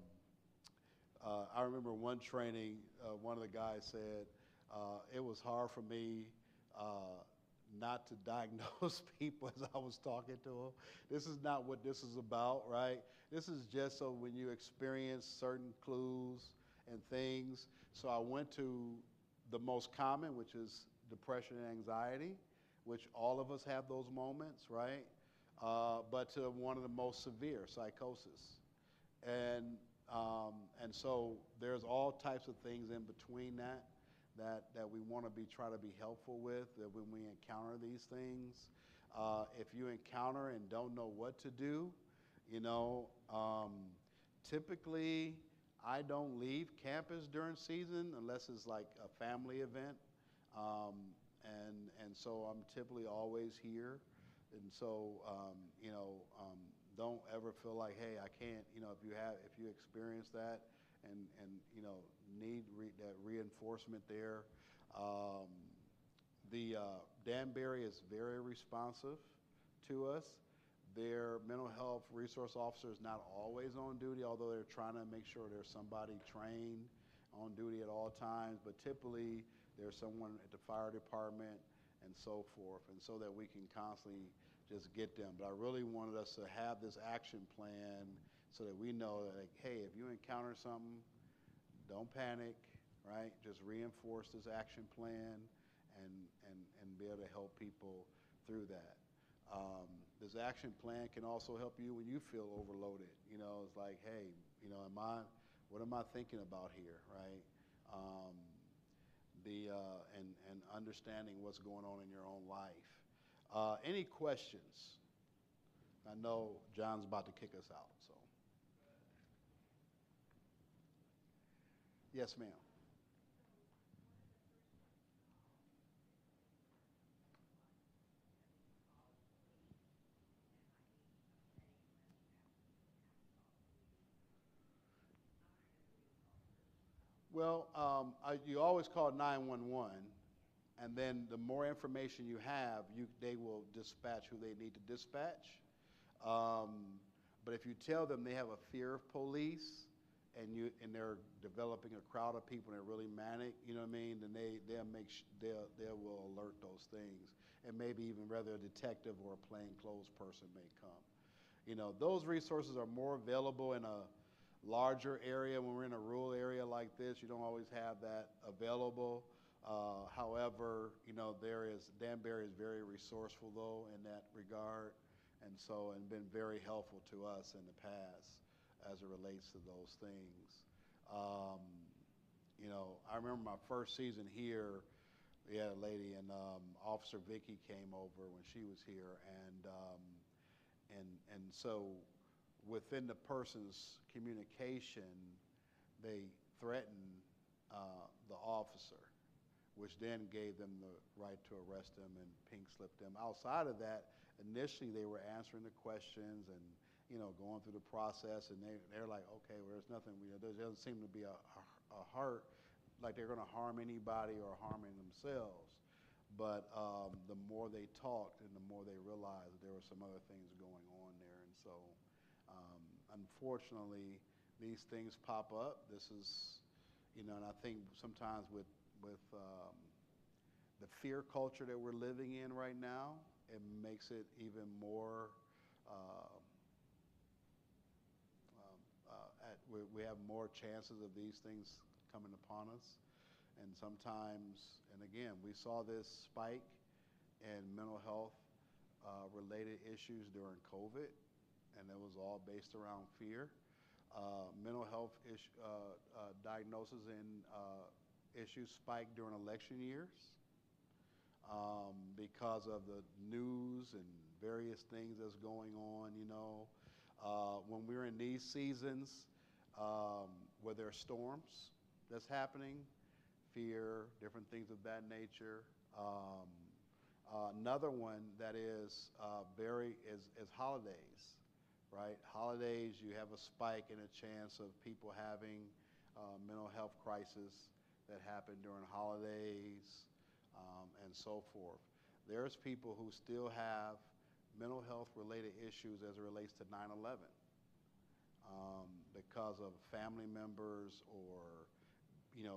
S1: remember one training, one of the guys said, it was hard for me not to diagnose people as I was talking to them. This is not what this is about, right? This is just so when you experience certain clues and things. So I went to the most common, which is depression and anxiety, which all of us have those moments, right? But to one of the most severe, psychosis. And so there's all types of things in between that we want to try to be helpful with, that when we encounter these things. If you encounter and don't know what to do, you know, typically I don't leave campus during season unless it's like a family event. And so I'm typically always here. And so, you know, don't ever feel like, hey, I can't, you know, if you experience that and you know, need that reinforcement there. The Danbury is very responsive to us. Their mental health resource officer is not always on duty, although they're trying to make sure there's somebody trained on duty at all times, but typically there's someone at the fire department and so forth, and so that we can constantly just get them. But I really wanted us to have this action plan so that we know that, like, hey, if you encounter something, don't panic, right? Just reinforce this action plan and be able to help people through that. This action plan can also help you when you feel overloaded. You know, it's like, hey, you know, what am I thinking about here, right? And understanding what's going on in your own life. Any questions? I know John's about to kick us out, so. Yes, ma'am. Well, you always call 911, and then the more information you have, they will dispatch who they need to dispatch. But if you tell them they have a fear of police, and they're developing a crowd of people and they're really manic, you know what I mean, then they will alert those things, and maybe even whether a detective or a plainclothes person may come. You know, those resources are more available in a larger area. When we're in a rural area like this, you don't always have that available. However, you know, Danbury is very resourceful though in that regard, and been very helpful to us in the past as it relates to those things. You know, I remember my first season here, we had a lady, and Officer Vicky came over when she was here, and so within the person's communication, they threatened the officer, which then gave them the right to arrest them and pink slip them. Outside of that, initially they were answering the questions and, you know, going through the process, and they're like, okay, well, there's nothing, there doesn't seem to be a hurt, like they're going to harm anybody or harming themselves. But the more they talked and the more they realized there were some other things going on there. And so unfortunately, these things pop up. This is, and I think sometimes with the fear culture that we're living in right now, it makes it even more, we have more chances of these things coming upon us. And sometimes, and again, we saw this spike in mental health related issues during COVID, and it was all based around fear. Mental health diagnoses and issues spiked during election years because of the news and various things that's going on, when we're in these seasons where there are storms that's happening, fear, different things of that nature. Another one that is is holidays, right? Holidays, you have a spike and a chance of people having mental health crisis that happen during holidays and so forth. There's people who still have mental health related issues as it relates to 9/11 because of family members or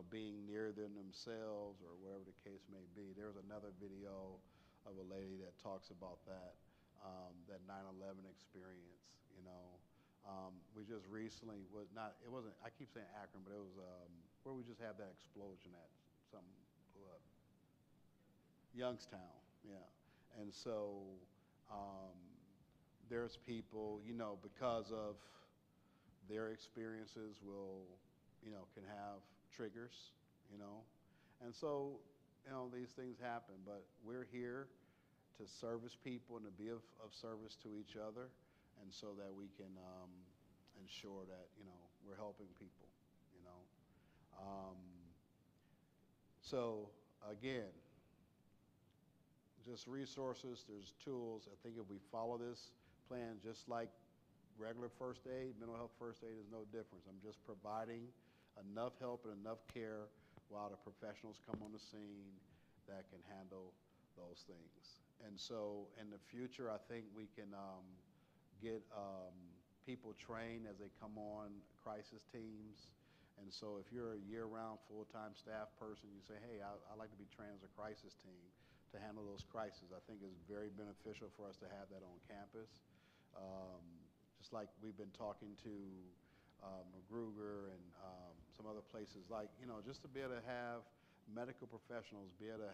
S1: being near them themselves or whatever the case may be. There's another video of a lady that talks about that 9/11 experience. We just recently it wasn't, I keep saying Akron, but it was where we just had that explosion at, something blew up. Youngstown, yeah. And so there's people, because of their experiences can have triggers, And so, these things happen, but we're here to service people and to be of service to each other, and so that we can ensure that, we're helping people, So, again, just resources, there's tools. I think if we follow this plan just like regular first aid, mental health first aid is no difference. I'm just providing enough help and enough care while the professionals come on the scene that can handle those things. And so in the future, I think we can get people trained as they come on crisis teams. And so if you're a year-round full-time staff person, you say, hey, I'd like to be trained as a crisis team to handle those crises. I think it's very beneficial for us to have that on campus. Just like we've been talking to Magruger and some other places, like, just to be able to have medical professionals be able to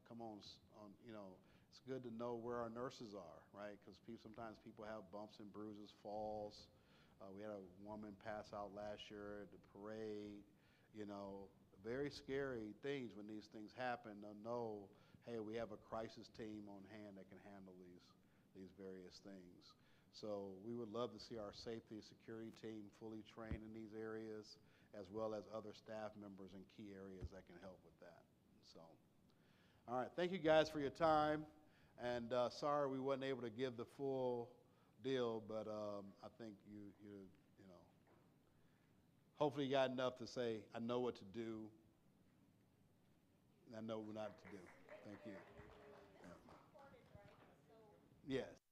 S1: come on, it's good to know where our nurses are, right? Because sometimes people have bumps and bruises, falls. We had a woman pass out last year at the parade, very scary things when these things happen. To know, hey, we have a crisis team on hand that can handle these various things. So we would love to see our safety and security team fully trained in these areas, as well as other staff members in key areas that can help with that. So, all right, thank you guys for your time. And sorry we wasn't able to give the full deal, but I think you hopefully you got enough to say, I know what to do, and I know what not to do. Thank you. Yeah. Yes.